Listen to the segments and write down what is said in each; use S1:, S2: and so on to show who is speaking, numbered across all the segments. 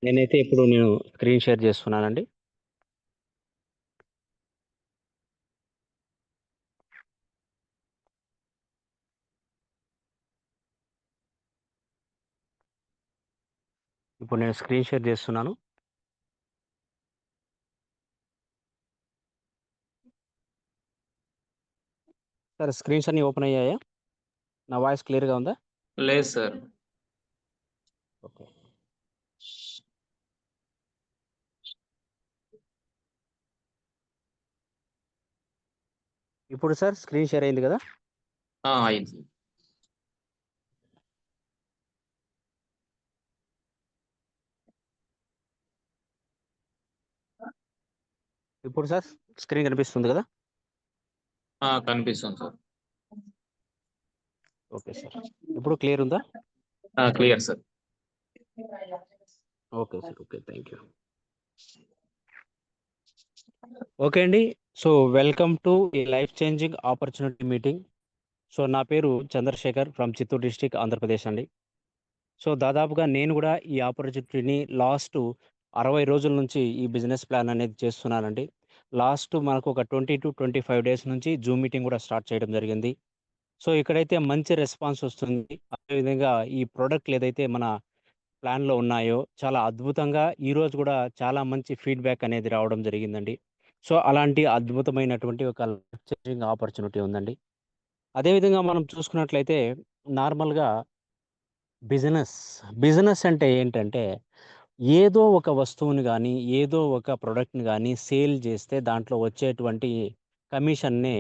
S1: నేనైతే ఇప్పుడు నేను స్క్రీన్ షేర్ చేస్తున్నానండి. ఇప్పుడు నేను స్క్రీన్ షేర్ చేస్తున్నాను. సార్ స్క్రీన్స్ అన్ని ఓపెన్ అయ్యాయా? నా వాయిస్ క్లియర్గా ఉందా?
S2: లేదు సార్.
S1: ఓకే. ఇప్పుడు సార్ స్క్రీన్ షేర్ అయింది కదా?
S2: అయింది.
S1: ఇప్పుడు సార్ స్క్రీన్ కనిపిస్తుంది కదా?
S2: కనిపిస్తుంది సార్.
S1: Okay sir. ఇప్పుడు క్లియర్ ఉందా?
S2: Clear sir.
S1: Okay sir. Okay, thank you. Okay అండి. సో వెల్కమ్ టు ఈ life changing opportunity meeting. So నా పేరు చంద్రశేఖర్ ఫ్రమ్ చిత్తూరు డిస్టిక్, ఆంధ్రప్రదేశ్ అండి. సో దాదాపుగా నేను కూడా ఈ ఆపర్చునిటీని లాస్ట్ 60 రోజుల నుంచి ఈ బిజినెస్ ప్లాన్ అనేది చేస్తున్నానండి. లాస్ట్ మనకు ఒక 20 to 25 డేస్ నుంచి జూమ్ మీటింగ్ కూడా స్టార్ట్ చేయడం జరిగింది. సో ఇక్కడైతే మంచి రెస్పాన్స్ వస్తుంది. అదేవిధంగా ఈ ప్రోడక్ట్లు ఏదైతే మన ప్లాన్లో ఉన్నాయో చాలా అద్భుతంగా ఈరోజు కూడా చాలా మంచి ఫీడ్బ్యాక్ అనేది రావడం జరిగిందండి. సో అలాంటి అద్భుతమైనటువంటి ఒక లైఫ్ చేంజింగ్ ఆపర్చునిటీ ఉందండి. అదేవిధంగా మనం చూసుకున్నట్లయితే నార్మల్గా బిజినెస్ బిజినెస్ అంటే ఏంటంటే ఏదో ఒక వస్తువుని కానీ ఏదో ఒక ప్రోడక్ట్ని కానీ సేల్ చేస్తే దాంట్లో వచ్చేటువంటి కమిషన్నే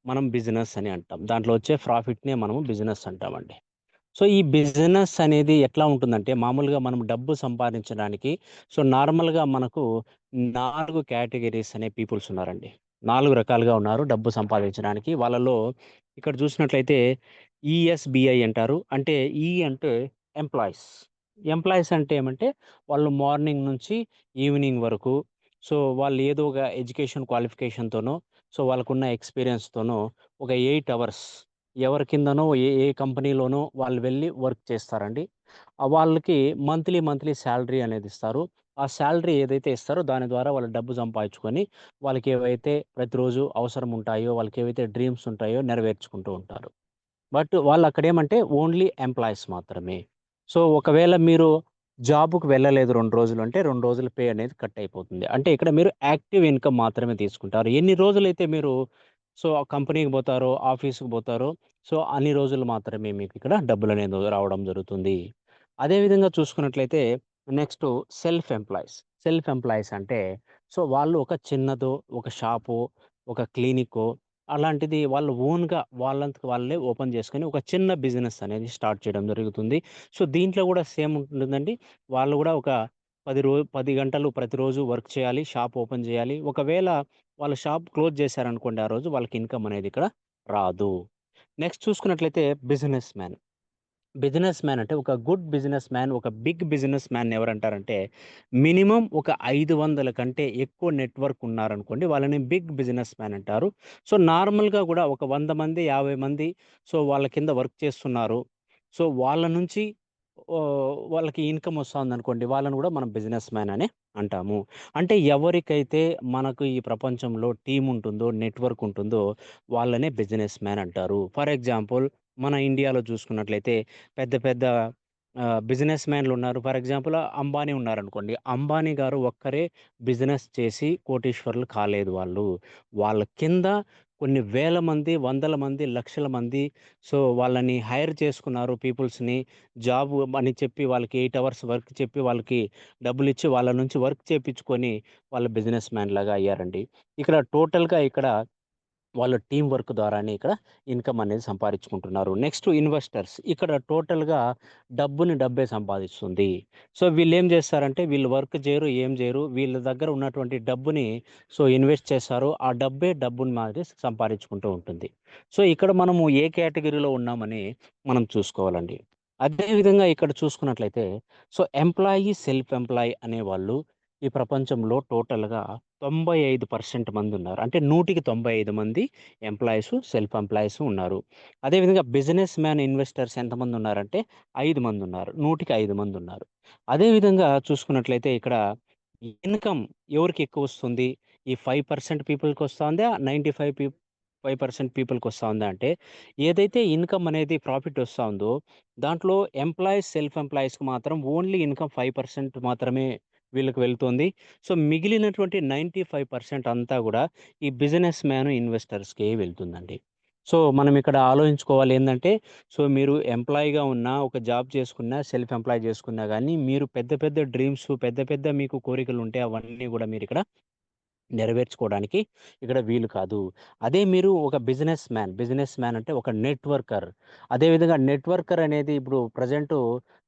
S1: మనం బిజినెస్ అని అంటాం. దాంట్లో వచ్చే ప్రాఫిట్నే మనం బిజినెస్ అంటామండి. సో ఈ బిజినెస్ అనేది ఎట్లా ఉంటుందంటే మామూలుగా మనం డబ్బు సంపాదించడానికి సో నార్మల్గా మనకు 4 కేటగిరీస్ అనే పీపుల్స్ ఉన్నారండి. 4 రకాలుగా ఉన్నారు డబ్బు సంపాదించడానికి. వాళ్ళలో ఇక్కడ చూసినట్లయితే ఈఎస్బిఐ అంటారు. అంటే ఈ అంటే ఎంప్లాయీస్. ఎంప్లాయీస్ అంటే ఏమంటే వాళ్ళు మార్నింగ్ నుంచి ఈవినింగ్ వరకు సో వాళ్ళు ఏదో ఒక ఎడ్యుకేషన్ క్వాలిఫికేషన్‌తోనో సో వాళ్ళకున్న ఎక్స్‌పీరియన్స్‌తోనో ఒక 8 అవర్స్ ఎవరి కిందనో ఏ ఏ కంపెనీలోనో వాళ్ళు వెళ్ళి వర్క్ చేస్తారండి. వాళ్ళకి మంత్లీ శాలరీ అనేది ఇస్తారు. ఆ శాలరీ ఏదైతే ఇస్తారో దాని ద్వారా వాళ్ళు డబ్బు సంపాదించుకొని వాళ్ళకి ఏవైతే ప్రతిరోజు అవసరం ఉంటాయో, వాళ్ళకి ఏవైతే డ్రీమ్స్ ఉంటాయో నెరవేర్చుకుంటూ ఉంటారు. బట్ వాళ్ళక్కడేమంటే ఓన్లీ ఎంప్లాయీస్ మాత్రమే. సో, ఒకవేళ మీరు జాబ్‌కి వెళ్ళలేదు 2 రోజులు అంటే 2 రోజుల పే అనేది కట్ అయిపోతుంది. అంటే ఇక్కడ మీరు యాక్టివ్ ఇన్‌కమ్ మాత్రమే తీసుకుంటారు. ఎన్ని రోజులైతే మీరు సో, ఆ కంపెనీకి పోతారో, ఆఫీస్‌కి పోతారో సో, అన్ని రోజులు మాత్రమే మీకిక్కడ డబ్బులనేది రావడం జరుగుతుంది. అదే విధంగా చూసుకున్నట్లయితే next self employees. Self employees అంటే సో, వాళ్ళు ఒక చిన్నదో, ఒక షాపో, ఒక క్లినిక్కో అలాంటిది వాళ్ళు ఓన్‌గా వాళ్ళంతకు వాళ్ళే ఓపెన్ చేసుకొని ఒక చిన్న బిజినెస్ అనేది స్టార్ట్ చేయడం జరుగుతుంది. సో, దీంట్లో గూడా సేమ్ ఉంటుందండి. వాళ్ళు గూడా ఒక 10 గంటలు ప్రతిరోజు వర్క్ చేయాలి. షాప్ ఓపెన్ జేయాలి. ఒకవేళ వాళ్ళు షాప్ క్లోజ్ చేశారనుకోండి ఆ రోజు వాళ్ళకి ఇన్‌కమ్ అనేది ఇక్కడ రాదు. నెక్స్ట్ చూసుకున్నట్లయితే బిజినెస్ మ్యాన్. బిజినెస్ మ్యాన్ అంటే ఒక గుడ్ బిజినెస్ మ్యాన్, ఒక బిగ్ బిజినెస్ మ్యాన్ ఎవరంటారంటే మినిమమ్ ఒక 500 కంటే ఎక్కువ నెట్‌వర్క్ ఉన్నారనుకోండి వాళ్ళని బిగ్ బిజినెస్ మ్యాన్ అంటారు. సో, నార్మల్‌గా గూడా ఒక 100 మంది, 50 మంది సో, వాళ్ళ కింద వర్క్ చేస్తున్నారు. సో, వాళ్ళ నుంచి వాళ్ళకి ఇన్‌కమ్ వస్తోందనుకోండి వాళ్ళని గూడా మనం బిజినెస్ మ్యాన్ అనే అంటాము. అంటే ఎవరికైతే మనకు ఈ ప్రపంచంలో టీమ్ ఉంటుందో, నెట్‌వర్క్ ఉంటుందో వాళ్ళనే బిజినెస్ మ్యాన్ అంటారు. ఫర్ ఎగ్జాంపుల్ మన ఇండియాలో చూసుకున్నట్లయితే పెద్ద పెద్ద బిజినెస్ మ్యాన్‌లున్నారు. ఫర్ ఎగ్జాంపుల్ అంబానీ ఉన్నారనుకోండి. అంబానీ గారు ఒక్కరే బిజినెస్ చేసి కోటీశ్వరులు కాలేదు వాళ్ళు. వాళ్ళ కింద కొన్ని వేల మంది, వందల మంది, లక్షల మంది సో, వాళ్ళని హైర్ చేసుకున్నారు పీపుల్స్‌ని. జాబ్ అని చెప్పి వాళ్ళకి 8 అవర్స్ వర్క్ చెప్పి వాళ్ళకి డబ్బులిచ్చి వాళ్ళ నుంచి వర్క్ చేపించుకొని వాళ్ళు బిజినెస్ మ్యాన్‌లాగా అయ్యారండి. ఇక్కడ టోటల్‌గా ఇక్కడ వాళ్ళ టీమ్ వర్క్ ద్వారానే ఇక్కడ ఇన్‌కమ్ అనేది సంపాదించుకుంటున్నారు. Next investors. ఇక్కడ టోటల్‌గా డబ్బే సంపాదిస్తుంది. సో, వీళ్ళేం చేస్తారంటే వీళ్ళు వర్క్ చేయరు, ఏం చేయరు. వీళ్ళ దగ్గర ఉన్నటువంటి డబ్బుని సో, ఇన్వెస్ట్ చేస్తారు. ఆ డబ్బుని మాదిరి సంపాదించుకుంటూ ఉంటుంది. సో, ఇక్కడ మనము ఏ కేటగరీలో ఉన్నామని మనం చూసుకోవాలండి. అదే విధంగా ఇక్కడ చూసుకున్నట్లయితే సో, ఎంప్లాయీ, సెల్ఫ్ ఎంప్లాయీ అనేవాళ్ళు ఈ ప్రపంచంలో టోటల్‌గా 95% మందున్నారు. అంటే 100కి 95 మంది ఎంప్లాయీస్, సెల్ఫ్ ఎంప్లాయీస్ ఉన్నారు. అదేవిధంగా బిజినెస్ మ్యాన్ ఇన్వెస్టర్స్ ఎంతమందున్నారంటే 5 మందున్నారు. 100కి 5 మందున్నారు. అదేవిధంగా చూసుకున్నట్లయితే ఇక్కడ ఇన్‌కమ్ ఎవరికి ఎక్కువొస్తుంది? ఈ 5% పీపుల్‌కొస్తాందా? 95% పీపుల్‌కొస్తా ఉందా అంటే, ఏదైతే ఇన్‌కమ్ అనేది ప్రాఫిట్ ఒస్తా ఉందో, దాంట్లో ఎంప్లాయీస్, సెల్ఫ్ ఎంప్లాయీస్‌కి మాత్రం ఓన్లీ ఇన్‌కమ్ 5% మాత్రమే వీళ్ళకి వెళ్తుంది. సో, మిగిలినటువంటి 95% అంతా గూడా ఈ బిజినెస్ మ్యాన్, ఇన్వెస్టర్స్‌కే వెళ్తుందండి. సో, మనం ఇక్కడ ఆలోచించుకోవాలి ఏందంటే, సో, మీరు ఎంప్లాయీగా ఉన్నా, ఒక జాబ్ చేసుకున్నా, సెల్ఫ్ ఎంప్లాయ్ చేసుకున్నా గానీ, మీరు పెద్ద పెద్ద డ్రీమ్స్, పెద్ద పెద్ద మీకు కోరికలుంటే అవన్నీ గూడా మీరిక్కడ నెరవేర్చుకోవడానికి ఇక్కడ వీలు కాదు. అదే మీరు ఒక బిజినెస్ మ్యాన్ అంటే ఒక నెట్వర్కర్. అదే విధంగా నెట్వర్కర్ అనేది ఇప్పుడు ప్రెజెంటు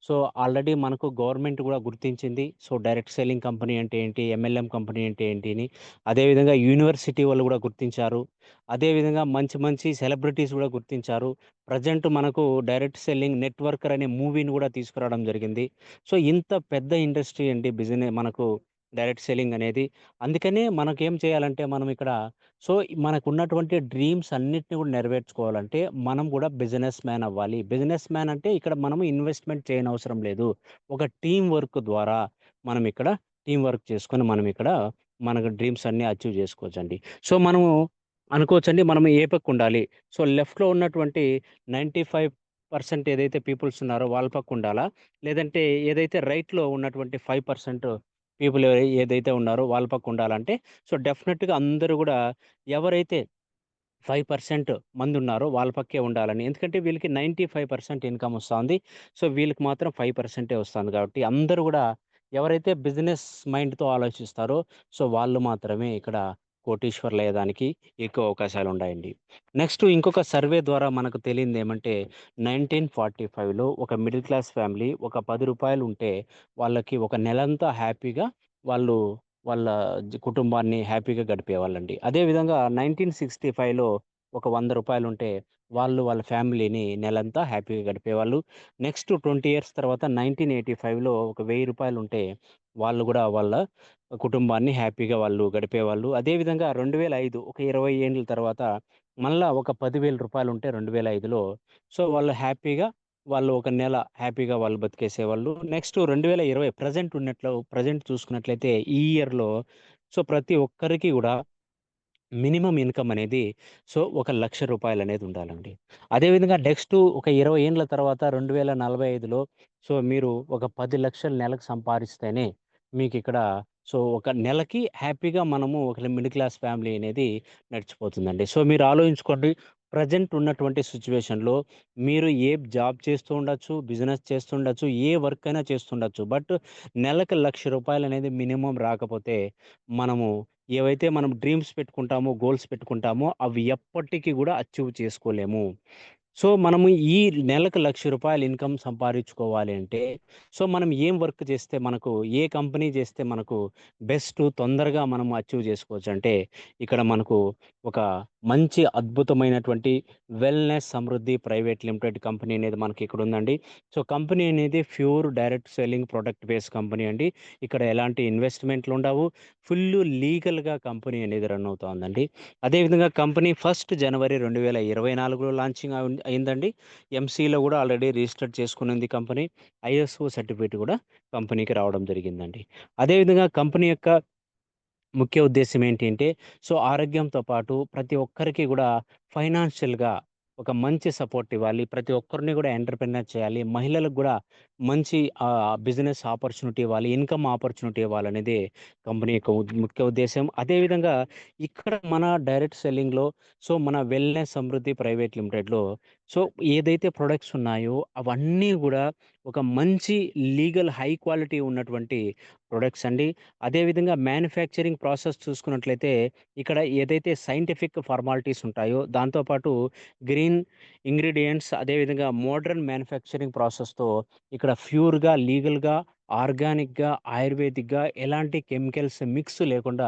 S1: సో, ఆల్రెడీ మనకు గవర్నమెంట్ గూడా గుర్తించింది. సో, డైరెక్ట్ సెల్లింగ్ కంపెనీ అంటే ఏంటి? ఎంఎల్ఎం కంపెనీ అంటే ఏంటి అని. అదే విధంగా యూనివర్సిటీ వాళ్ళు గూడా గుర్తించారు. అదే విధంగా మంచి మంచి సెలబ్రిటీస్ గూడా గుర్తించారు. ప్రెజెంట్ మనకు డైరెక్ట్ సెల్లింగ్ నెట్వర్కర్ అనే మూవీని గూడా తీసుకురావడం జరిగింది. సో, ఇంత పెద్ద ఇండస్ట్రీ అండి మనకు డైరెక్ట్ సెల్లింగ్ అనేది. అందుకనే మనకేం చేయాలంటే మనం ఇక్కడ సో, మనకున్నటువంటి డ్రీమ్స్ అన్నిటిని కూడా నెరవేర్చుకోవాలంటే మనం కూడా బిజినెస్ మ్యాన్ అవ్వాలి. బిజినెస్ మ్యాన్ అంటే ఇక్కడ మనము ఇన్వెస్ట్‌మెంట్ చేయనవసరం లేదు. ఒక టీమ్ వర్క్ ద్వారా మనం ఇక్కడ టీమ్ వర్క్ చేసుకొని మనం ఇక్కడ మనకు డ్రీమ్స్ అన్నీ అచీవ్ చేసుకోవచ్చండి. సో, మనము అనుకోవచ్చండి మనం ఏ పక్కుండాలి. సో, లెఫ్ట్‌లో ఉన్నటువంటి 95% ఏదైతే పీపుల్స్ ఉన్నారో వాళ్ళ పక్కుండాలా? లేదంటే ఏదైతే రైట్‌లో ఉన్నటువంటి 5% పీపుల్ ఏదైతే ఉన్నారో వాళ్ళ పక్కుండాలంటే, సో, డెఫినిట్‌గా అందరూ గూడా ఎవరైతే 5% మందున్నారో వాళ్ళ పక్కే ఉండాలని. ఎందుకంటే వీళ్ళకి 95% ఇన్‌కమ్ ఒస్తాంది. సో, వీళ్ళకి మాత్రం 5% ఒస్తాంది కాబట్టి అందరూ గూడా ఎవరైతే బిజినెస్ మైండ్‌తో ఆలోచిస్తారో సో, వాళ్ళు మాత్రమే ఇక్కడ కోటీశ్వరులయ్యేదానికి ఎక్కువ అవకాశాలుండాయండి. నెక్స్ట్ ఇంకొక సర్వే ద్వారా మనకు తేలిందేమంటే 1945లో ఒక మిడిల్ క్లాస్ ఫ్యామిలీ ఒక రూ. 10 ఉంటే వాళ్ళకి ఒక నెలంతా హ్యాపీగా వాళ్ళు వాళ్ళ కుటుంబాన్ని హ్యాపీగా గడిపేవాళ్ళండి. అదే విధంగా 1965లో ఒక రూ. 100 ఉంటే వాళ్ళు వాళ్ళ ఫ్యామిలీని నెలంతా హ్యాపీగా గడిపేవాళ్ళు. నెక్స్ట్ 20 ఇయర్స్ తర్వాత 1985లో ఒక రూ. 1000 ఉంటే వాళ్ళు గూడా వాళ్ళ కుటుంబాన్ని హ్యాపీగా వాళ్ళు గడిపేవాళ్ళు. అదే విధంగా 2005 ఒక 20 ఏండ్ల తర్వాత మళ్ళా ఒక రూ. 10,000 ఉంటే 2005లో సో, వాళ్ళు హ్యాపీగా వాళ్ళు ఒక నెల హ్యాపీగా వాళ్ళు బతికేసేవాళ్ళు. నెక్స్ట్ 2020 ప్రెజెంట్ చూసుకున్నట్లయితే ఈ ఇయర్‌లో సో, ప్రతి ఒక్కరికి గూడా మినిమమ్ ఇన్‌కమ్ అనేది సో, ఒక రూ. 1,00,000 అనేది ఉండాలండి. అదే విధంగా నెక్స్ట్ ఒక 20 ఏండ్ల తర్వాత 2045లో సో, మీరు ఒక 10,00,000 నెలకు సంపాదిస్తేనే మీకిక్కడ సో, ఒక నెలకి హ్యాపీగా మనము ఒక మిడిల్ క్లాస్ ఫ్యామిలీ అనేది నడిచిపోతుందండి. సో, మీరు ఆలోచించుకోండి. ప్రెజెంట్ ఉన్నటువంటి సిట్యుయేషన్‌లో మీరు ఏ జాబ్ చేస్తూ ఉండొచ్చు, బిజినెస్ చేస్తుండొచ్చు, ఏ వర్క్ అయినా చేస్తుండొచ్చు. బట్ నెలకు రూ. 1,00,000 అనేది మినిమమ్ రాకపోతే మనము ఏవైతే మనం డ్రీమ్స్ పెట్టుకుంటామో, గోల్స్ పెట్టుకుంటామో అవి ఎప్పటికి గూడా అచీవ్ చేసుకోలేము. సో, మనము ఈ నెలకు రూ. 1,00,000 ఇన్‌కమ్ సంపాదించుకోవాలి అంటే, సో, మనం ఏం వర్క్ చేస్తే మనకు ఏ కంపెనీ చేస్తే మనకు బెస్ట్ తొందరగా మనం అచీవ్ చేసుకోవచ్చంటే, ఇక్కడ మనకు ఒక మంచి అద్భుతమైనటువంటి wellness Samruddhi private limited company అనేది మనకిక్కడుందండి. సో, కంపెనీ అనేది pure direct selling product based company అండి. ఇక్కడ ఎలాంటి ఇన్వెస్ట్‌మెంట్లుండవు. ఫుల్లు లీగల్‌గా కంపెనీ అనేది రన్ అవుతా ఉందండి. అదే విధంగా కంపెనీ ఫస్ట్ జనవరి 2024లో లాంచింగ్ అయిందండి. ఎంసీలో గూడా ఆల్రెడీ రిజిస్టర్ చేసుకునింది కంపెనీ. ఐఎస్ఓ సర్టిఫికేట్ గూడా కంపెనీకి రావడం జరిగిందండి. అదే విధంగా కంపెనీ యొక్క ముఖ్య ఉద్దేశ్యం ఏంటి అంటే, సో, ఆరోగ్యంతో పాటు ప్రతి ఒక్కరికి గూడా ఫైనాన్షియల్‌గా ఒక మంచి సపోర్ట్ ఇవ్వాలి. ప్రతి ఒక్కరిని గూడా ఎంటర్‌ప్రెన్యూర్ చేయాలి. మహిళలకు గూడా మంచి బిజినెస్ ఆపర్చునిటీ ఇవ్వాలి. ఇన్‌కమ్ ఆపర్చునిటీ ఇవ్వాలనేదే కంపెనీ యొక్క ముఖ్య ఉద్దేశ్యం. అదే విధంగా ఇక్కడ మన డైరెక్ట్ సెల్లింగ్‌లో సో, మన వెల్‌నెస్ సమృద్ధి ప్రైవేట్ లిమిటెడ్‌లో సో, ఏదైతే ప్రొడక్ట్స్ ఉన్నాయో అవన్నీ గూడా ఒక మంచి లీగల్ హై క్వాలిటీ ఉన్నటువంటి ప్రొడక్ట్స్ అండి. అదే విధంగా మ్యానుఫ్యాక్చరింగ్ ప్రాసెస్ చూసుకున్నట్లయితే, ఇక్కడ ఏదైతే సైంటిఫిక్ ఫార్మాలిటీస్ ఉంటాయో, దాంతో పాటు గ్రీన్ ఇంగ్రీడియెంట్స్ అదే విధంగా మోడర్న్ మ్యానుఫ్యాక్చరింగ్ ప్రాసెస్‌తో ఇక్కడ ఇక్కడ ప్యూర్‌గా, లీగల్‌గా, ఆర్గానిక్‌గా, ఆయుర్వేదిక్‌గా ఎలాంటి కెమికల్స్ మిక్స్ లేకుండా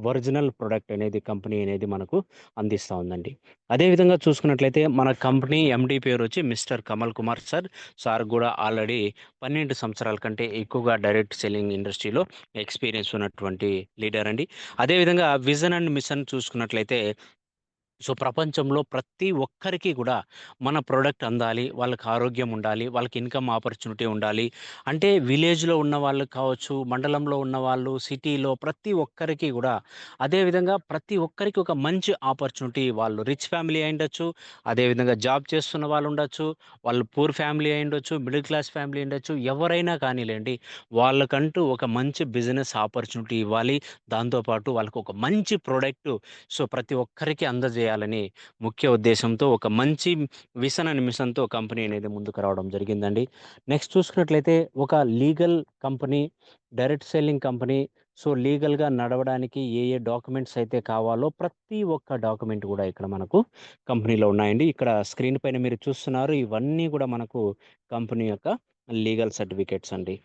S1: ఒరిజినల్ ప్రొడక్ట్ అనేది కంపెనీ అనేది మనకు అందిస్తా ఉందండి. అదే విధంగా చూసుకున్నట్లయితే మన కంపెనీ ఎండీ పేరొచ్చి mister Kamal Kumar sir. Sir గూడా ఆల్రెడీ 12 సంవత్సరాల కంటే ఎక్కువగా డైరెక్ట్ సెల్లింగ్ ఇండస్ట్రీలో ఎక్స్‌పీరియన్స్ ఉన్నటువంటి లీడర్ అండి. అదే విధంగా విజన్ అండ్ మిషన్ చూసుకున్నట్లయితే సో, ప్రపంచంలో ప్రతి ఒక్కరికి గూడా మన ప్రొడక్ట్ అందాలి. వాళ్ళకి ఆరోగ్యం ఉండాలి. వాళ్ళకి ఇన్‌కమ్ ఆపర్చునిటీ ఉండాలి. అంటే విలేజ్‌లో ఉన్న వాళ్ళు కావచ్చు, మండలంలో ఉన్నవాళ్ళు, సిటీలో ప్రతి ఒక్కరికి గూడా అదే విధంగా ప్రతి ఒక్కరికి ఒక మంచి ఆపర్చునిటీ వాళ్ళు రిచ్ ఫ్యామిలీ అయ్యుండొచ్చు. అదే విధంగా జాబ్ చేస్తున్న వాళ్ళుండొచ్చు. వాళ్ళు పూర్ ఫ్యామిలీ అయ్యుండొచ్చు. మిడిల్ క్లాస్ ఫ్యామిలీ ఉండొచ్చు. ఎవరైనా కానీలెండి. వాళ్ళకంటూ ఒక మంచి బిజినెస్ ఆపర్చునిటీ ఇవ్వాలి. దాంతో పాటు వాళ్ళకొక మంచి ప్రొడక్టు సో, ప్రతి ఒక్కరికి అందజేయాలని ముఖ్య ఉద్దేశంతో ఒక మంచి విషన్ అండ్ మిషన్‌తో కంపెనీ అనేది ముందుకు రావడం జరిగిందండి. నెక్స్ట్ చూసుకున్నట్లయితే ఒక legal company, direct selling company. So, లీగల్‌గా నడవడానికి ఏ ఏ డాక్యుమెంట్స్ అయితే కావాలో ప్రతి ఒక్క డాక్యుమెంట్ గూడా ఇక్కడ మనకు కంపెనీలో ఉన్నాయండి. ఇక్కడ స్క్రీన్ పైన మీరు చూస్తున్నారు. ఇవన్నీ గూడా మనకు కంపెనీ యొక్క లీగల్ సర్టిఫికేట్స్ అండి.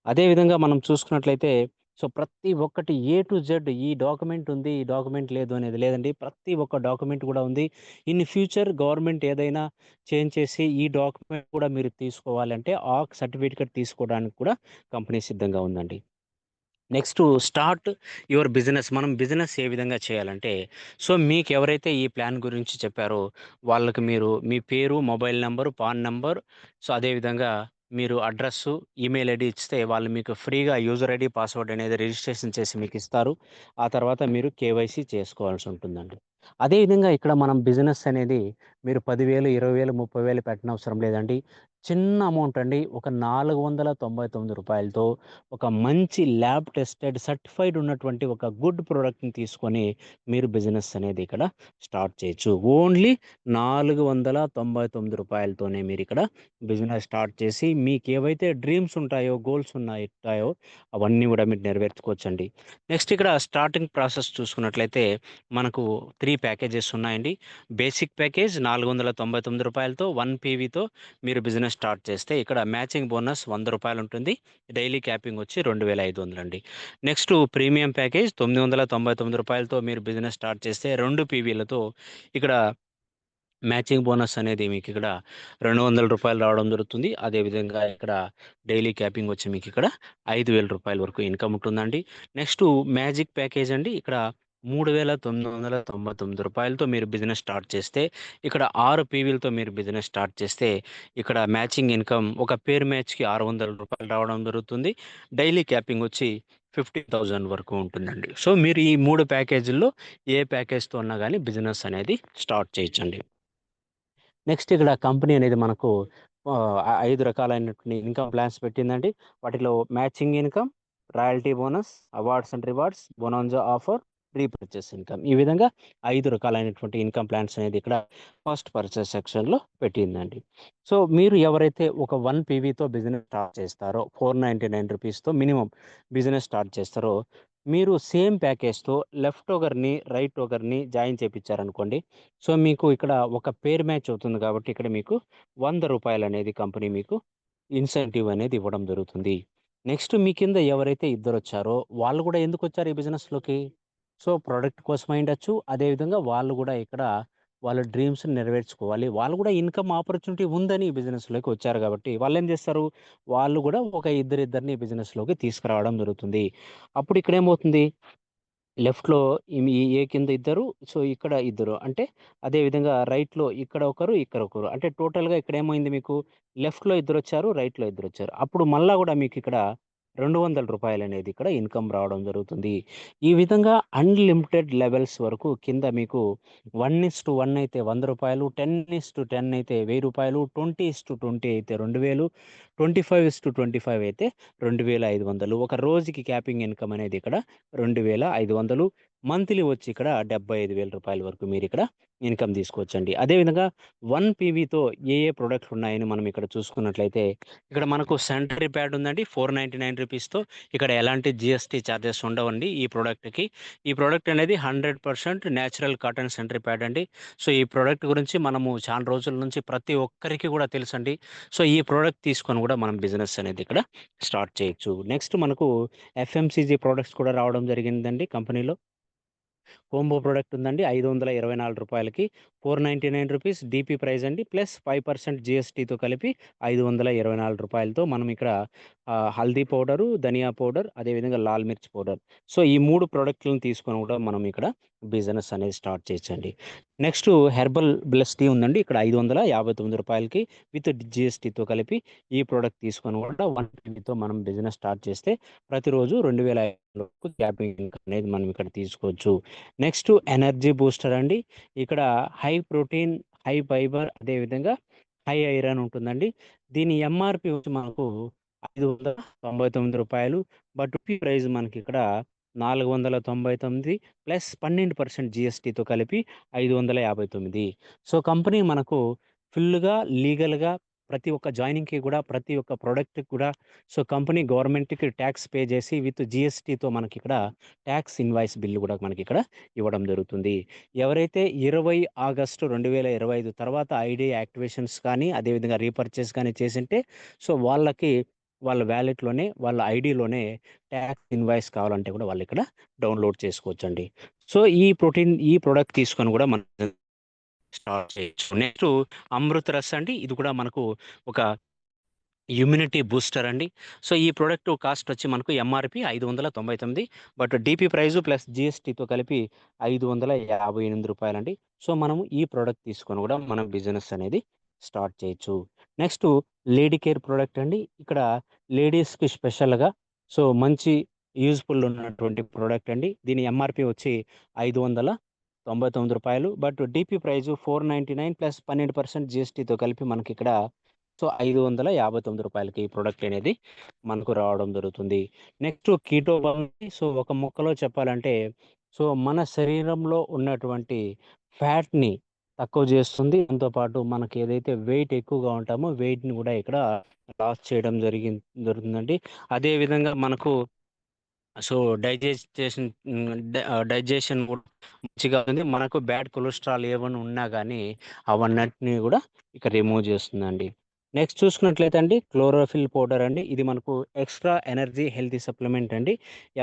S1: అదే విధంగా మనం చూసుకున్నట్లయితే సో, ప్రతి ఒక్కటి ఏ టు జెడ్ ఈ డాక్యుమెంట్ ఉంది, ఈ డాక్యుమెంట్ లేదు అనేది లేదండి. ప్రతి ఒక్క డాక్యుమెంట్ కూడా ఉంది. ఇన్ ఫ్యూచర్ గవర్నమెంట్ ఏదైనా చేంజ్ చేసి ఈ డాక్యుమెంట్ కూడా మీరు తీసుకోవాలంటే ఆ సర్టిఫికేట్ తీసుకోవడానికి కూడా కంపెనీ సిద్ధంగా ఉందండి. Next start your business. మనం బిజినెస్ ఏ విధంగా చేయాలంటే, సో, మీకెవరైతే ఈ ప్లాన్ గురించి చెప్పారో, వాళ్ళకి మీరు మీ పేరు, mobile number, pan number, so, అదే విధంగా మీరు అడ్రస్సు, ఈమెయిల్ ఐడీ ఇస్తే వాళ్ళు మీకు ఫ్రీగా యూజర్ ఐడీ, పాస్వర్డ్ అనేది రిజిస్ట్రేషన్ చేసి మీకిస్తారు. ఆ తర్వాత మీరు కేవైసీ చేసుకోవాల్సి ఉంటుందండి. అదే విధంగా ఇక్కడ మనం బిజినెస్ అనేది మీరు 10,000, 20,000, 30,000 పెట్టనవసరం లేదండి. చిన్న అమౌంట్ అండి. ఒక రూ. 499తో ఒక మంచి ల్యాబ్ టెస్టెడ్ సర్టిఫైడ్ ఉన్నటువంటి ఒక గుడ్ ప్రొడక్ట్‌ని తీసుకొని మీరు బిజినెస్ అనేది ఇక్కడ స్టార్ట్ చేయొచ్చు. ఓన్లీ రూ. 499తోనే మీరిక్కడ బిజినెస్ స్టార్ట్ చేసి మీకేవైతే డ్రీమ్స్ ఉంటాయో, గోల్స్ ఉంటాయో అవన్నీ గూడా మీరు నెరవేర్చుకోవచ్చండి. నెక్స్ట్ ఇక్కడ స్టార్టింగ్ ప్రాసెస్ చూసుకున్నట్లయితే మనకు 3 ప్యాకేజెస్ ఉన్నాయండి. బేసిక్ ప్యాకేజ్ రూ. 499తో 1 పీవీతో మీరు బిజినెస్ స్టార్ట్ చేస్తే ఇక్కడ మ్యాచింగ్ బోనస్ రూ. 100 ఉంటుంది. డైలీ క్యాపింగ్ వచ్చి 2500 అండి. నెక్స్ట్ ప్రీమియం ప్యాకేజ్ రూ. 999తో మీరు బిజినెస్ స్టార్ట్ చేస్తే 2 పీవీలతో ఇక్కడ మ్యాచింగ్ బోనస్ అనేది మీకిక్కడ రూ. 200 రావడం జరుగుతుంది. అదేవిధంగా ఇక్కడ డైలీ క్యాపింగ్ వచ్చి మీకిక్కడ రూ. 5,000 వరకు ఇన్‌కమ్ ఉంటుందండి. నెక్స్టు మ్యాజిక్ ప్యాకేజ్ అండి. ఇక్కడ రూ. 3,999తో మీరు బిజినెస్ స్టార్ట్ చేస్తే, ఇక్కడ 6 పీవీలతో మీరు బిజినెస్ స్టార్ట్ చేస్తే, ఇక్కడ మ్యాచింగ్ ఇన్‌కమ్ ఒక పేర్ మ్యాచ్‌కి రూ. 600 రావడం జరుగుతుంది. డైలీ క్యాపింగ్ వచ్చి 50,000 వరకు ఉంటుందండి. సో, మీరు ఈ 3 ప్యాకేజుల్లో ఏ ప్యాకేజ్‌తో అన్నా గాని బిజినెస్ అనేది స్టార్ట్ చేయొచ్చండి. నెక్స్ట్ ఇక్కడ కంపెనీ అనేది మనకు 5 రకాలైనటువంటి ఇన్‌కమ్ ప్లాన్స్ పెట్టిందండి. వాటిలో matching income, royalty bonus, awards and rewards, bonanza offer, repurchase income. ఈ విధంగా 5 రకాలైనటువంటి ఇన్‌కమ్ ప్లాన్స్ అనేది ఇక్కడ ఫస్ట్ పర్చేస్ సెక్షన్‌లో పెట్టిందండి. సో, మీరు ఎవరైతే ఒక 1 పీవీతో బిజినెస్ స్టార్ట్ చేస్తారో, రూ. 499తో మినిమమ్ బిజినెస్ స్టార్ట్ చేస్తారో, మీరు సేమ్ ప్యాకేజ్‌తో లెఫ్ట్ ఒకరిని, రైట్ ఒకరిని జాయిన్ చేపిచ్చారనుకోండి. సో, మీకు ఇక్కడ ఒక పేర్ మ్యాచ్ అవుతుంది కాబట్టి ఇక్కడ మీకు రూ. 100 అనేది కంపెనీ మీకు ఇన్సెంటివ్ అనేది ఇవ్వడం జరుగుతుంది. నెక్స్ట్ మీ కింద ఎవరైతే ఇద్దరొచ్చారో వాళ్ళు గూడా ఎందుకొచ్చారు ఈ బిజినెస్‌లోకి? సో, ప్రొడక్ట్ కోసం అయ్యుండొచ్చు. అదే విధంగా వాళ్ళు గూడా ఇక్కడ వాళ్ళ డ్రీమ్స్‌ని నెరవేర్చుకోవాలి. వాళ్ళు గూడా ఇన్‌కమ్ ఆపర్చునిటీ ఉందని ఈ బిజినెస్‌లోకి వచ్చారు గాబట్టి వాళ్ళేం జేస్తారు? వాళ్ళు గూడా ఒక ఇద్దరిద్దరిని ఈ బిజినెస్‌లోకి తీసుకురావడం జరుగుతుంది. అప్పుడు ఇక్కడేమవుతుంది? లెఫ్ట్‌లో ఈ ఏ కింద ఇద్దరు. సో, ఇక్కడ ఇద్దరు. అంటే అదే విధంగా రైట్‌లో ఇక్కడ ఒకరు, ఇక్కడ ఒకరు. అంటే టోటల్‌గా ఇక్కడేమైంది మీకు లెఫ్ట్‌లో ఇద్దరొచ్చారు, రైట్‌లో ఇద్దరొచ్చారు. అప్పుడు మళ్ళా గూడా మీకిక్కడ రూ. 200 అనేది ఇక్కడ ఇన్‌కమ్ రావడం జరుగుతుంది. ఈ విధంగా అన్‌లిమిటెడ్ లెవెల్స్ వరకు కింద మీకు 1:1 అయితే రూ. 100, 10:10 అయితే రూ. 1000, 20:20 అయితే 2000, 25:25 అయితే 2,500. ఒక రోజుకి క్యాపింగ్ ఇన్‌కమ్ అనేది ఇక్కడ 2,500. మంత్లీ వచ్చి ఇక్కడ 75,000 రూపాయల వరకు మీరు ఇక్కడ ఇన్కమ్ తీసుకోవచ్చండి. అదేవిధంగా 1 పీవీతో ఏ ఏ ప్రొడక్ట్స్ ఉన్నాయని మనం ఇక్కడ చూసుకున్నట్లయితే ఇక్కడ మనకు శానిటరీ ప్యాడ్ ఉందండి 499 రూపీస్‌తో. ఇక్కడ ఎలాంటి జీఎస్టీ చార్జెస్ ఉండవండి ఈ ప్రొడక్ట్‌కి. ఈ ప్రొడక్ట్ అనేది 100% నేచురల్ కాటన్ శానిటరీ ప్యాడ్ అండి. సో, ఈ ప్రొడక్ట్ గురించి మనము చాలా రోజుల నుంచి ప్రతి ఒక్కరికి కూడా తెలుసండి. సో, ఈ ప్రొడక్ట్ తీసుకొని కూడా మనం బిజినెస్ అనేది ఇక్కడ స్టార్ట్ చేయొచ్చు. నెక్స్ట్ మనకు ఎఫ్ఎంసీజీ ప్రొడక్ట్స్ కూడా రావడం జరిగిందండి కంపెనీలో. కోంబో ప్రొడక్ట్ ఉందండి. రూ. 524కి 499 రూపీస్ డీపీ ప్రైస్ అండి. ప్లస్ 5% జీఎస్టీతో కలిపి రూ. 524తో మనం ఇక్కడ హల్దీ పౌడరు, ధనియా పౌడర్, అదేవిధంగా లాల్ మిర్చి పౌడర్. సో, ఈ 3 ప్రొడక్ట్‌లను తీసుకొని కూడా మనం ఇక్కడ బిజినెస్ అనేది స్టార్ట్ చేయొచ్చండి. నెక్స్ట్ హెర్బల్ బ్లెస్ టీ ఉందండి. ఇక్కడ రూ. 559కి విత్ జీఎస్టీతో కలిపి ఈ ప్రొడక్ట్ తీసుకొని కూడా 120తో మనం బిజినెస్ స్టార్ట్ చేస్తే ప్రతిరోజు 2,500 వరకు క్యాపింగ్ ఇన్కమ్ అనేది మనం ఇక్కడ తీసుకోవచ్చు. నెక్స్ట్ ఎనర్జీ బూస్టర్ అండి. ఇక్కడ హై ప్రోటీన్, హై ఫైబర్, అదేవిధంగా హై ఐరన్ ఉంటుందండి. దీని ఎంఆర్‌పి వచ్చి మనకు రూ. 599. బట్ రూపీ ప్రైస్ మనకిక్కడ 499 ప్లస్ 12% జీఎస్టీతో కలిపి 559. సో, కంపెనీ మనకు ఫుల్‌గా లీగల్‌గా ప్రతి ఒక్క జాయినింగ్‌కి కూడా, ప్రతి ఒక్క ప్రొడక్ట్‌కి కూడా సో, కంపెనీ గవర్నమెంట్‌కి టాక్స్ పే చేసి విత్ జీఎస్టీతో మనకిక్కడ టాక్స్ ఇన్వాయిస్ బిల్ కూడా మనకిక్కడ ఇవ్వడం జరుగుతుంది. ఎవరైతే 20 ఆగస్టు 2025 తర్వాత ఐడీ యాక్టివేషన్స్ కానీ, అదేవిధంగా రీపర్చేస్ కానీ చేసుంటే సో, వాళ్ళకి వాళ్ళ వాలెట్‌లోనే, వాళ్ళ ఐడీలోనే టాక్స్ ఇన్వాయిస్ కావాలంటే కూడా వాళ్ళిక్కడ డౌన్‌లోడ్ చేసుకోవచ్చండి. సో, ఈ ప్రొడక్ట్ తీసుకొని కూడా మనం స్టార్ట్ చేయొచ్చు. నెక్స్ట్ అమృత్ రస్ అండి. ఇది కూడా మనకు ఒక ఇమ్యూనిటీ బూస్టర్ అండి. సో, ఈ ప్రొడక్ట్ కాస్ట్ వచ్చి మనకు MRP 599. But DP price plus జీఎస్టీతో కలిపి రూ. 558 సో, మనము ఈ ప్రొడక్ట్ తీసుకొని కూడా మనం బిజినెస్ అనేది స్టార్ట్ చేయొచ్చు. నెక్స్ట్ లేడీ కేర్ ప్రొడక్ట్ అండి. ఇక్కడ లేడీస్‌కి స్పెషల్‌గా సో, మంచి యూజ్‌ఫుల్ ఉన్నటువంటి ప్రొడక్ట్ అండి. దీని ఎంఆర్‌పి వచ్చి రూ. 599. బట్ డీపీ ప్రైస్ 499 ప్లస్ 12% జీఎస్టీతో కలిపి మనకిక్కడ సో, రూ. 559కి ఈ ప్రొడక్ట్ అనేది మనకు రావడం జరుగుతుంది. Next keto bum. సో, ఒక ముక్కలో చెప్పాలంటే సో, మన శరీరంలో ఉన్నటువంటి ఫ్యాట్‌ని తక్కువ చేస్తుంది. దాంతో పాటు మనకి ఏదైతే వెయిట్ ఎక్కువగా ఉంటామో వెయిట్‌ని కూడా ఇక్కడ లాస్ చేయడం జరుగుతుందండి. అదే విధంగా మనకు సో, డైజెషన్ కూడా మంచిగా ఉంది. మనకు బ్యాడ్ కొలెస్ట్రాల్ ఏవన్నా ఉన్నా గానీ అవన్నిటిని కూడా ఇక రిమూవ్ చేస్తుందండి. నెక్స్ట్ చూసుకున్నట్లయితే అండి క్లోరోఫిల్ పౌడర్ అండి. ఇది మనకు ఎక్స్‌ట్రా ఎనర్జీ హెల్తీ సప్లిమెంట్ అండి.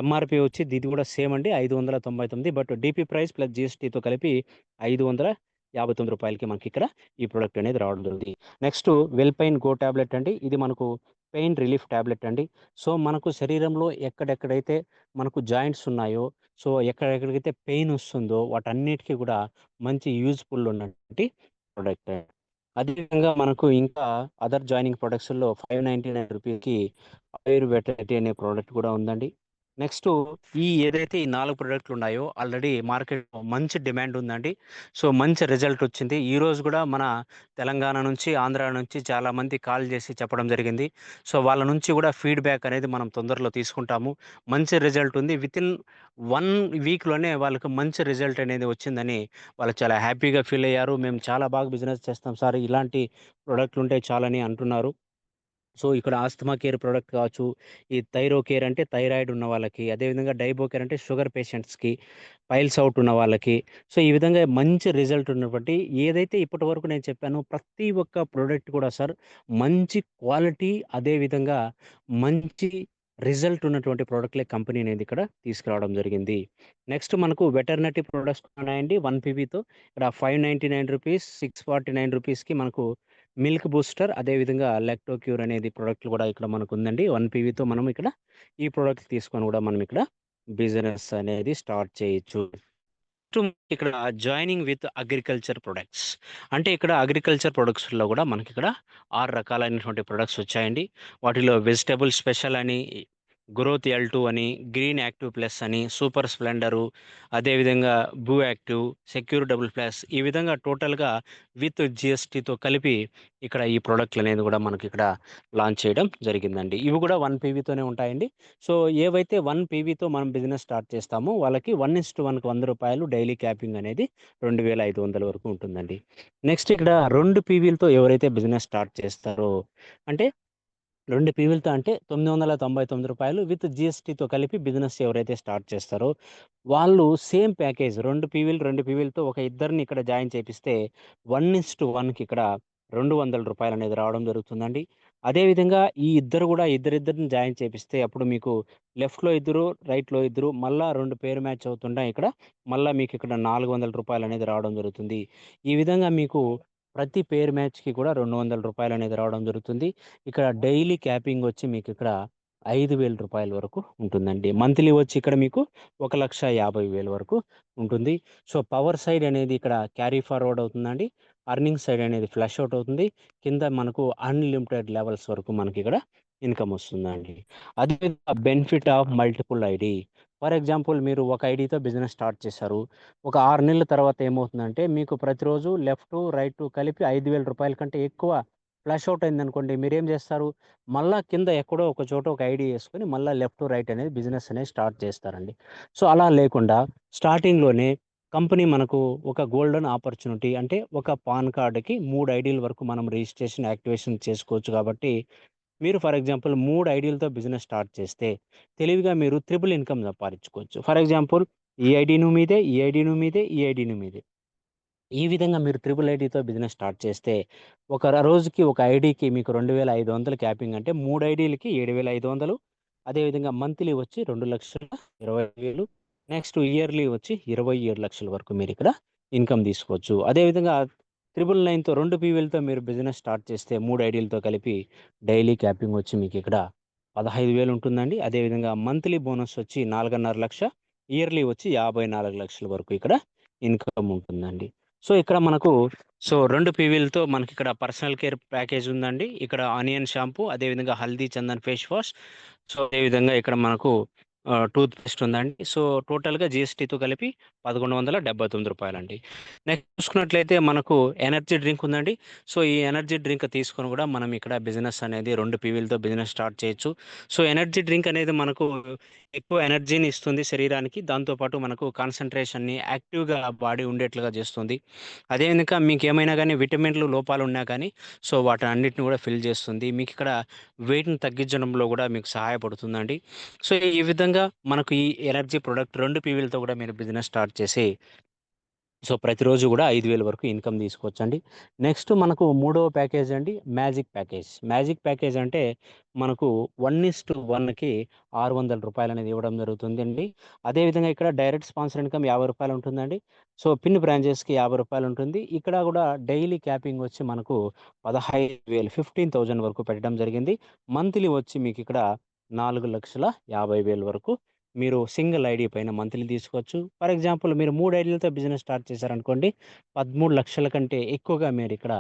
S1: ఎంఆర్‌పి వచ్చి ఇది కూడా సేమ్ అండి 599. బట్ డీపీ ప్రైస్ ప్లస్ జీఎస్టీతో కలిపి రూ. 559కి మనకిక్కడ ఈ ప్రొడక్ట్ అనేది రావడం జరుగుతుంది. నెక్స్ట్ వెల్‌పైన్ గో టాబ్లెట్ అండి. ఇది మనకు పెయిన్ రిలీఫ్ టాబ్లెట్ అండి. సో, మనకు శరీరంలో ఎక్కడెక్కడైతే మనకు జాయింట్స్ ఉన్నాయో, సో, ఎక్కడెక్కడికైతే పెయిన్ వస్తుందో వాటన్నిటికి కూడా మంచి యూజ్‌ఫుల్ ఉన్నటువంటి ప్రొడక్ట్. అదేవిధంగా మనకు ఇంకా అదర్ జాయినింగ్ ప్రొడక్ట్స్‌లో రూ. 599కి ఆయుర్వేదటి అనే ప్రొడక్ట్ కూడా ఉందండి. నెక్స్ట్ ఏదైతే ఈ 4 ప్రొడక్ట్‌లు ఉన్నాయో ఆల్రెడీ మార్కెట్‌లో మంచి డిమాండ్ ఉందండి. సో, మంచి రిజల్ట్ వచ్చింది. ఈరోజు కూడా మన తెలంగాణ నుంచి, ఆంధ్ర నుంచి చాలామంది కాల్ చేసి చెప్పడం జరిగింది. సో, వాళ్ళ నుంచి కూడా ఫీడ్‌బ్యాక్ అనేది మనం తొందరలో తీసుకుంటాము. మంచి రిజల్ట్ ఉంది. వితిన్ 1 వీక్‌లోనే వాళ్ళకి మంచి రిజల్ట్ అనేది వచ్చిందని వాళ్ళు చాలా హ్యాపీగా ఫీల్ అయ్యారు. మేము చాలా బాగా బిజినెస్ చేస్తాం సార్. ఇలాంటి ప్రొడక్ట్‌లుంటే చాలని అంటున్నారు. సో, ఇక్కడ ఆస్తమా కేర్ ప్రొడక్ట్ కావచ్చు, ఈ థైరో కేర్ అంటే థైరాయిడ్ ఉన్న వాళ్ళకి, అదేవిధంగా డైబో కేర్ అంటే షుగర్ పేషెంట్స్‌కి, పైల్స్ ఔట్ ఉన్న వాళ్ళకి. సో, ఈ విధంగా మంచి రిజల్ట్ ఉన్నటువంటి ఏదైతే ఇప్పటివరకు నేను చెప్పానో ప్రతి ఒక్క ప్రొడక్ట్ కూడా సార్ మంచి క్వాలిటీ, అదేవిధంగా మంచి రిజల్ట్ ఉన్నటువంటి ప్రొడక్ట్‌లే కంపెనీ అనేది ఇక్కడ తీసుకురావడం జరిగింది. నెక్స్ట్ మనకు వెటర్నరీ ప్రొడక్ట్స్ ఉన్నాయండి 1 పీవీతో. ఇక్కడ రూ. 599, రూ. 649కి మనకు మిల్క్ బూస్టర్, అదేవిధంగా లాక్టోక్యూర్ అనేది ప్రొడక్ట్‌లు కూడా ఇక్కడ మనకుందండి. 1 పీవీతో మనం ఇక్కడ ఈ ప్రొడక్ట్ తీసుకొని కూడా మనం ఇక్కడ బిజినెస్ అనేది స్టార్ట్ చేయొచ్చు. నెక్స్ట్ ఇక్కడ జాయినింగ్ విత్ అగ్రికల్చర్ ప్రొడక్ట్స్. అంటే ఇక్కడ అగ్రికల్చర్ ప్రొడక్ట్స్‌లో కూడా మనకిక్కడ 6 రకాలైనటువంటి ప్రొడక్ట్స్ వచ్చాయండి. వాటిలో వెజిటబుల్ స్పెషల్ అని గ్రోత్ L2 అని, గ్రీన్ యాక్టివ్ ప్లస్ అని, సూపర్ స్ప్లెండరు, అదేవిధంగా blue active, secure double plus ఈ విధంగా టోటల్‌గా విత్ జీఎస్టీతో కలిపి ఇక్కడ ఈ ప్రొడక్ట్‌లనేది గూడా మనకిక్కడ లాంచ్ చేయడం జరిగిందండి. ఇవి గూడా 1 పీవీతోనే ఉంటాయండి. సో, ఏవైతే 1 పీవీతో మనం బిజినెస్ స్టార్ట్ చేస్తామో వాళ్ళకి 1:1కి రూ. 100 డైలీ క్యాపింగ్ అనేది 2500 వరకు ఉంటుందండి. నెక్స్ట్ ఇక్కడ 2 పీవీలతో ఎవరైతే బిజినెస్ స్టార్ట్ చేస్తారో అంటే 2 పీవీలతో అంటే రూ. 999 విత్ జీఎస్టీతో కలిపి బిజినెస్ ఎవరైతే స్టార్ట్ చేస్తారో, వాళ్ళు సేమ్ ప్యాకేజ్ 2 పీవీలతో ఒక ఇద్దరిని ఇక్కడ జాయిన్ చేపిస్తే 1:1కి ఇక్కడ రూ. 200 అనేది రావడం జరుగుతుందండి. అదేవిధంగా ఈ ఇద్దరు గూడా ఇద్దరిద్దరిని జాయిన్ చేపిస్తే అప్పుడు మీకు లెఫ్ట్‌లో ఇద్దరు, రైట్‌లో ఇద్దరు మళ్ళా 2 పేర్ మ్యాచ్ అవుతుంటాయి ఇక్కడ. మళ్ళా మీకిక్కడ రూ. 400 అనేది రావడం జరుగుతుంది. ఈ విధంగా మీకు ప్రతి పేర్ మ్యాచ్‌కి కూడా రూ. 200 అనేది రావడం జరుగుతుంది. ఇక్కడ డైలీ క్యాపింగ్ వచ్చి మీకిక్కడ రూ. 5,000 వరకు ఉంటుందండి. మంత్లీ వచ్చి ఇక్కడ మీకు 1,50,000 వరకు ఉంటుంది. సో, పవర్ సైడ్ అనేది ఇక్కడ క్యారీ ఫార్వర్డ్ అవుతుందండి. అర్నింగ్ సైడ్ అనేది ఫ్లష్ ఔట్ అవుతుంది. కింద మనకు అన్‌లిమిటెడ్ లెవెల్స్ వరకు మనకిక్కడ ఇన్‌కమ్ వస్తుందండి. అదే benefit of multiple ID. For example మీరు ఒక ఐడీతో బిజినెస్ స్టార్ట్ చేశారు. ఒక 6 నెలల తర్వాత ఏమవుతుందంటే మీకు ప్రతిరోజు లెఫ్ట్, రైట్ కలిపి రూ. 5,000 కంటే ఎక్కువ ఫ్లష్ ఔట్ అయిందనుకోండి మీరేం చేస్తారు? మళ్ళా కింద ఎక్కడో ఒక చోట ఒక ఐడీ యేసుకొని మళ్ళా లెఫ్ట్, రైట్ అనేది బిజినెస్ అనేది స్టార్ట్ చేస్తారండి. సో, అలా లేకుండా స్టార్టింగ్‌లోనే కంపెనీ మనకు ఒక గోల్డెన్ ఆపర్చునిటీ అంటే ఒక పాన్ కార్డ్‌కి 3 ఐడీల వరకు మనం రిజిస్ట్రేషన్, యాక్టివేషన్ చేసుకోవచ్చు కాబట్టి మీరు ఫర్ ఎగ్జాంపుల్ 3 ఐడీలతో బిజినెస్ స్టార్ట్ చేస్తే తెలివిగా మీరు త్రిపుల్ ఇన్‌కమ్ సంపాదించుకోవచ్చు. ఫర్ ఎగ్జాంపుల్ ఈ ఐడీను మీదే, ఈ ఐడీను మీదే, ఈ ఐడీను మీదే. ఈ విధంగా మీరు త్రిపుల్ ఐడీతో బిజినెస్ స్టార్ట్ చేస్తే రోజుకి ఒక ఐడీకి మీకు 2,500 క్యాపింగ్ అంటే 3 ఐడీలకి 7,500 అదేవిధంగా మంత్లీ వచ్చి 2,20,000 నెక్స్ట్ ఇయర్లీ వచ్చి 27,00,000 వరకు మీరిక్కడ ఇన్‌కమ్ తీసుకోవచ్చు. అదేవిధంగా 999తో 2 పీవీలతో మీరు బిజినెస్ స్టార్ట్ చేస్తే 3 ఐడీలతో కలిపి డైలీ క్యాపింగ్ వచ్చి మీకిక్కడ 15,000 ఉంటుందండి. అదేవిధంగా మంత్లీ బోనస్ వచ్చి 4,50,000 ఇయర్లీ వచ్చి 54,00,000 వరకు ఇక్కడ ఇన్‌కమ్ ఉంటుందండి. సో, ఇక్కడ మనకు 2 పీవీలతో మనకిక్కడ పర్సనల్ కేర్ ప్యాకేజ్ ఉందండి. ఇక్కడ ఆనియన్ షాంపూ, అదేవిధంగా haldi Chandan face wash. So, అదేవిధంగా ఇక్కడ మనకు టూత్ పేస్ట్ ఉందండి. సో, టోటల్‌గా జీఎస్టీతో కలిపి రూ. 1,179 నెక్స్ట్ చూసుకున్నట్లయితే మనకు ఎనర్జీ డ్రింక్ ఉందండి. సో, ఈ ఎనర్జీ డ్రింక్ తీసుకొని కూడా మనం ఇక్కడ బిజినెస్ అనేది 2 పీవీలతో బిజినెస్ స్టార్ట్ చేయొచ్చు. సో, ఎనర్జీ డ్రింక్ అనేది మనకు ఎక్కువ ఎనర్జీని ఇస్తుంది శరీరానికి. దాంతో పాటు మనకు కాన్సంట్రేషన్‌ని, యాక్టివ్‌గా బాడీ ఉండేట్లుగా చేస్తుంది. అదే విధంగా మీకేమైనా గానీ విటమిన్‌లు లోపాలున్నా కానీ వాటన్నిటిని కూడా ఫిల్ చేస్తుంది. మీకిక్కడ వెయిట్‌ని తగ్గించడంలో కూడా మీకు సహాయపడుతుందండి. సో, ఈ విధంగా మనకు ఈ ఎనర్జీ ప్రొడక్ట్ 2 పీవీలతో కూడా మీరు బిజినెస్ స్టార్ట్ చేసి ప్రతిరోజు గూడా 5,000 వరకు ఇన్‌కమ్ తీసుకోవచ్చండి. నెక్స్ట్ మనకు మూడవ ప్యాకేజ్ అండి మ్యాజిక్ ప్యాకేజ్. మ్యాజిక్ ప్యాకేజ్ అంటే మనకు 1:1కి రూ. 600 అనేది ఇవ్వడం జరుగుతుందండి. అదేవిధంగా ఇక్కడ డైరెక్ట్ స్పాన్సర్ ఇన్‌కమ్ రూ. 50 ఉంటుందండి. సో, పిన్ బ్రాంచెస్‌కి రూ. 50 ఉంటుంది. ఇక్కడ గూడా డైలీ క్యాపింగ్ వచ్చి మనకు 15,000 15,000 వరకు పెట్టడం జరిగింది. మంత్లీ వచ్చి మీకిక్కడ 4,50,000 వరకు మీరు సింగిల్ ఐడీ పైన మంత్లీ తీసుకోవచ్చు. ఫర్ ఎగ్జాంపుల్ మీరు 3 ఐడీలతో బిజినెస్ స్టార్ట్ చేశారనుకోండి, 13,00,000 కంటే ఎక్కువగా మీరిక్కడ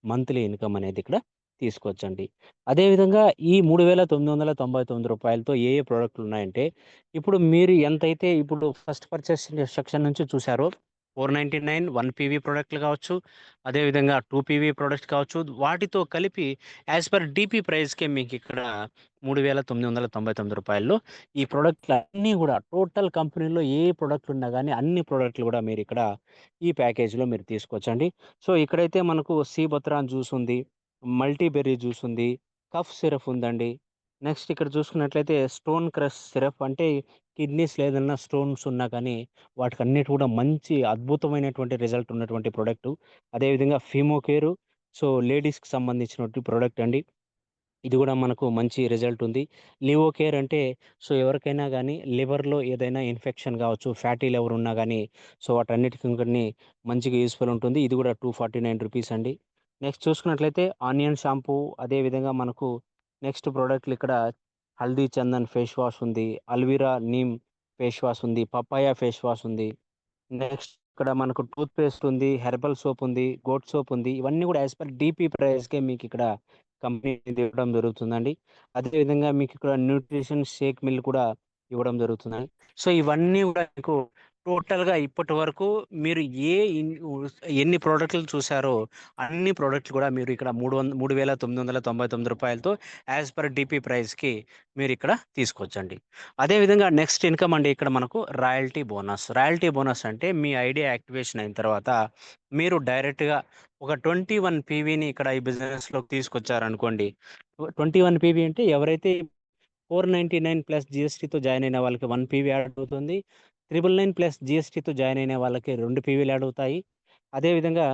S1: మంత్లీ ఇన్‌కమ్ అనేది ఇక్కడ తీసుకోవచ్చండి. అదేవిధంగా ఈ రూ. 3,999తో ఏ ఏ ప్రొడక్ట్‌లున్నాయంటే, ఇప్పుడు మీరు ఎంతైతే ఇప్పుడు ఫస్ట్ పర్చేస్ సెక్షన్ నుంచి చూసారో 499 1 పీవీ ప్రొడక్ట్‌లు కావచ్చు, అదేవిధంగా 2 పీవీ ప్రొడక్ట్స్ కావచ్చు, వాటితో కలిపి యాస్ పర్ డీపీ ప్రైస్‌కే మీకిక్కడ రూ. 3,999లో ఈ ప్రొడక్ట్‌లన్నీ గూడా టోటల్ కంపెనీలో ఏ ప్రొడక్ట్ ఉన్నా గానీ అన్ని ప్రొడక్ట్‌లు గూడా మీరిక్కడ ఈ ప్యాకేజ్‌లో మీరు తీసుకోవచ్చండి. సో, ఇక్కడైతే మనకు సీ బత్రాన్ జ్యూస్ ఉంది, మల్టీ బెర్రీ జ్యూస్ ఉంది, కఫ్ సిరప్ ఉందండి. నెక్స్ట్ ఇక్కడ చూసుకున్నట్లయితే స్టోన్ క్రష్ సిరప్ అంటే కిడ్నీస్‌లో ఏదన్నా స్టోన్స్ ఉన్నా కానీ వాటికన్నిటి కూడా మంచి అద్భుతమైనటువంటి రిజల్ట్ ఉన్నటువంటి ప్రొడక్టు. అదేవిధంగా ఫీమోకేరు లేడీస్‌కి సంబంధించినటువంటి ప్రొడక్ట్ అండి. ఇది గూడా మనకు మంచి రిజల్ట్ ఉంది. లివో కేర్ అంటే ఎవరికైనా గానీ లివర్‌లో ఏదైనా ఇన్ఫెక్షన్ గావచ్చు, ఫ్యాటీ లివర్ ఉన్నా గానీ వాటన్నిటికి కొన్ని మంచిగా యూజ్‌ఫుల్ ఉంటుంది. ఇది గూడా రూ. 249 అండి. నెక్స్ట్ చూసుకున్నట్లయితే ఆనియన్ షాంపూ అదే విధంగా మనకు నెక్స్ట్ ప్రొడక్ట్‌లు ఇక్కడ హల్దీ చందన్ ఫేస్ వాష్ ఉంది. అల్విరా నీమ్ ఫేస్ వాష్ ఉంది. పపాయ ఫేస్ వాష్ ఉంది. నెక్స్ట్ ఇక్కడ మనకు టూత్ పేస్ట్ ఉంది. హెర్బల్ సోప్ ఉంది. గోట్ సోప్ ఉంది. ఇవన్నీ గూడా యాస్ పర్ డీపీ ప్రైస్‌కే మీకిక్కడ కంపెనీ అనేది ఇవ్వడం జరుగుతుందండి. అదేవిధంగా మీకు ఇక్కడ న్యూట్రిషన్ షేక్ మిల్ కూడా ఇవ్వడం జరుగుతుందండి. సో ఇవన్నీ కూడా మీకు టోటల్‌గా ఇప్పటి వరకు మీరు ఏ ఇన్ ఎన్ని ప్రోడక్ట్‌లు చూసారో అన్ని ప్రోడక్ట్‌లు కూడా మీరు ఇక్కడ రూ. 3,999తో యాజ్ పర్ డీపీ ప్రైస్‌కి మీరిక్కడ తీసుకోవచ్చండి. అదేవిధంగా నెక్స్ట్ ఇన్‌కమ్ అండి ఇక్కడ మనకు రాయల్టీ బోనస్. రాయల్టీ బోనస్ అంటే మీ ఐడియా యాక్టివేషన్ అయిన తర్వాత మీరు డైరెక్ట్‌గా ఒక 21 పీవీని ఇక్కడ ఈ బిజినెస్‌లోకి తీసుకొచ్చారనుకోండి. 21 పీవీ అంటే ఎవరైతే 499 ప్లస్ జీఎస్టీతో జాయిన్ అయిన వాళ్ళకి 1 పీవీ యాడ్ అవుతుంది. 999 ప్లస్ జీఎస్టీతో జాయిన్ అయిన వాళ్ళకి 2 పీవీలు యాడ్ అవుతాయి. అదేవిధంగా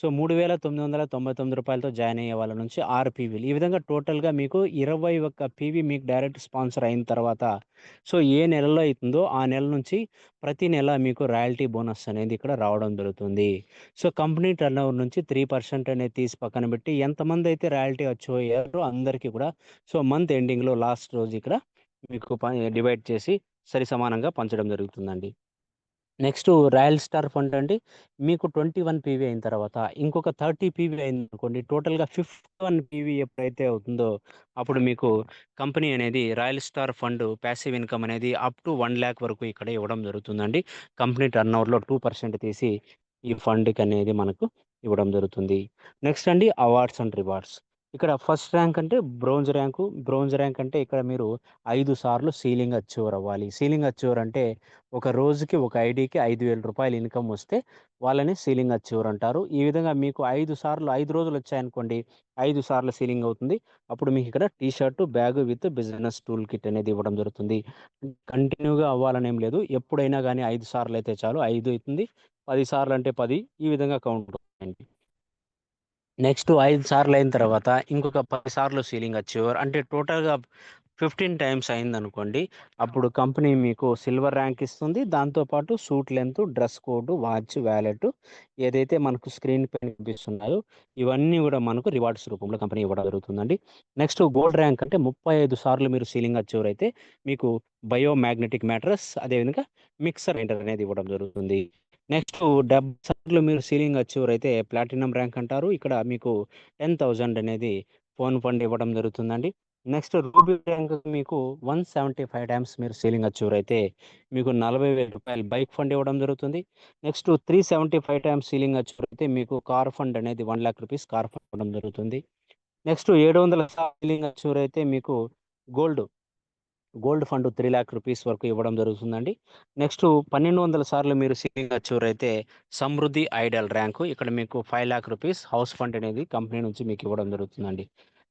S1: సో రూ. 3,999తో జాయిన్ అయ్యే వాళ్ళ నుంచి 6 పీవీలు. ఈ విధంగా టోటల్‌గా మీకు 21 పీవీ మీకు డైరెక్ట్ స్పాన్సర్ అయిన తర్వాత సో ఏ నెలలో అయితుందో ఆ నెల నుంచి ప్రతి నెల మీకు రాయల్టీ బోనస్ అనేది ఇక్కడ రావడం జరుగుతుంది. సో కంపెనీ టర్నోవర్ నుంచి 3% అనేది తీసి పక్కన పెట్టి ఎంతమంది అయితే రాయల్టీ అచీవ్ అయ్యారో అందరికీ కూడా సో మంత్ ఎండింగ్‌లో లాస్ట్ రోజు ఇక్కడ మీకు డివైడ్ చేసి సరిసమానంగా పంచడం జరుగుతుందండి. నెక్స్ట్ రాయల్ స్టార్ ఫండ్ అండి. మీకు 21 పీవీ అయిన తర్వాత ఇంకొక 30 పీవీ అయిందనుకోండి. టోటల్‌గా 51 పీవీ ఎప్పుడైతే అవుతుందో అప్పుడు మీకు కంపెనీ అనేది royal star fund passive income అనేది అప్ టు 1,00,000 వరకు ఇక్కడ ఇవ్వడం జరుగుతుందండి. కంపెనీ టర్నోవర్‌లో 2% తీసి ఈ ఫండ్‌కనేది మనకు ఇవ్వడం జరుగుతుంది. నెక్స్ట్ అండి అవార్డ్స్ అండ్ రివార్డ్స్. ఇక్కడ ఫస్ట్ ర్యాంక్ అంటే బ్రోంజ్ ర్యాంకు. బ్రోంజ్ ర్యాంక్ అంటే ఇక్కడ మీరు 5 సార్లు సీలింగ్ అచీవర్ అవ్వాలి. సీలింగ్ అచీవర్ అంటే ఒక రోజుకి ఒక ఐడీకి రూ. 5,000 ఇన్‌కమ్ వస్తే వాళ్ళని సీలింగ్ అచీవర్ అంటారు. ఈ విధంగా మీకు 5 సార్లు 5 రోజులు వచ్చాయనుకోండి, 5 సార్లు సీలింగ్ అవుతుంది. అప్పుడు మీకు ఇక్కడ T shirt, bag with business tool kit అనేది ఇవ్వడం జరుగుతుంది. కంటిన్యూగా అవ్వాలని ఏం లేదు. ఎప్పుడైనా గానీ 5 సార్లు అయితే చాలు. 5 అయితుంది. 10 సార్లు అంటే 10 ఈ విధంగా కౌంట్ అవుతాయండి. నెక్స్ట్ 5 సార్లు అయిన తర్వాత ఇంకొక 10 సార్లు సీలింగ్ అచీవర్ అంటే టోటల్‌గా 15 టైమ్స్ అయిందనుకోండి. అప్పుడు కంపెనీ మీకు సిల్వర్ ర్యాంక్ ఇస్తుంది. దాంతో పాటు suit length, dress code, watch, wallet ఏదైతే మనకు స్క్రీన్ పైన కనిపిస్తున్నాయో ఇవన్నీ గూడా మనకు రివార్డ్స్ రూపంలో కంపెనీ ఇవ్వడం జరుగుతుందండి. నెక్స్ట్ గోల్డ్ ర్యాంక్ అంటే 35 సార్లు మీరు సీలింగ్ అచీవర్ అయితే మీకు బయో మ్యాగ్నెటిక్ మ్యాట్రెస్ అదేవిధంగా మిక్సర్ గ్రైండర్ అనేది ఇవ్వడం జరుగుతుంది. నెక్స్ట్ 70 సార్లు మీరు సీలింగ్ అచీవర్ అయితే ప్లాటినం ర్యాంక్ అంటారు. ఇక్కడ మీకు 10,000 అనేది ఫోన్ ఫండ్ ఇవ్వడం జరుగుతుందండి. నెక్స్ట్ రూబీ ర్యాంక్ మీకు 175 టైమ్స్ మీరు సీలింగ్ అచీవర్ అయితే మీకు రూ. 40,000 బైక్ ఫండ్ ఇవ్వడం జరుగుతుంది. నెక్స్ట్ 375 టైమ్స్ సీలింగ్ అచీవర్ అయితే మీకు కార్ ఫండ్ అనేది రూ. 1,00,000 కార్ ఫండ్ ఇవ్వడం జరుగుతుంది. నెక్స్ట్ 700 సీలింగ్ అచీవర్ అయితే మీకు గోల్డ్ గోల్డ్ ఫండ్ రూ. 3,00,000 వరకు ఇవ్వడం జరుగుతుందండి. నెక్స్ట్ 1,200 సార్లు మీరు సీలింగ్ అచీవర్ అయితే సమృద్ధి ఐడల్ ర్యాంకు. ఇక్కడ మీకు రూ. 5,00,000 హౌస్ ఫండ్ అనేది కంపెనీ నుంచి మీకు ఇవ్వడం జరుగుతుందండి.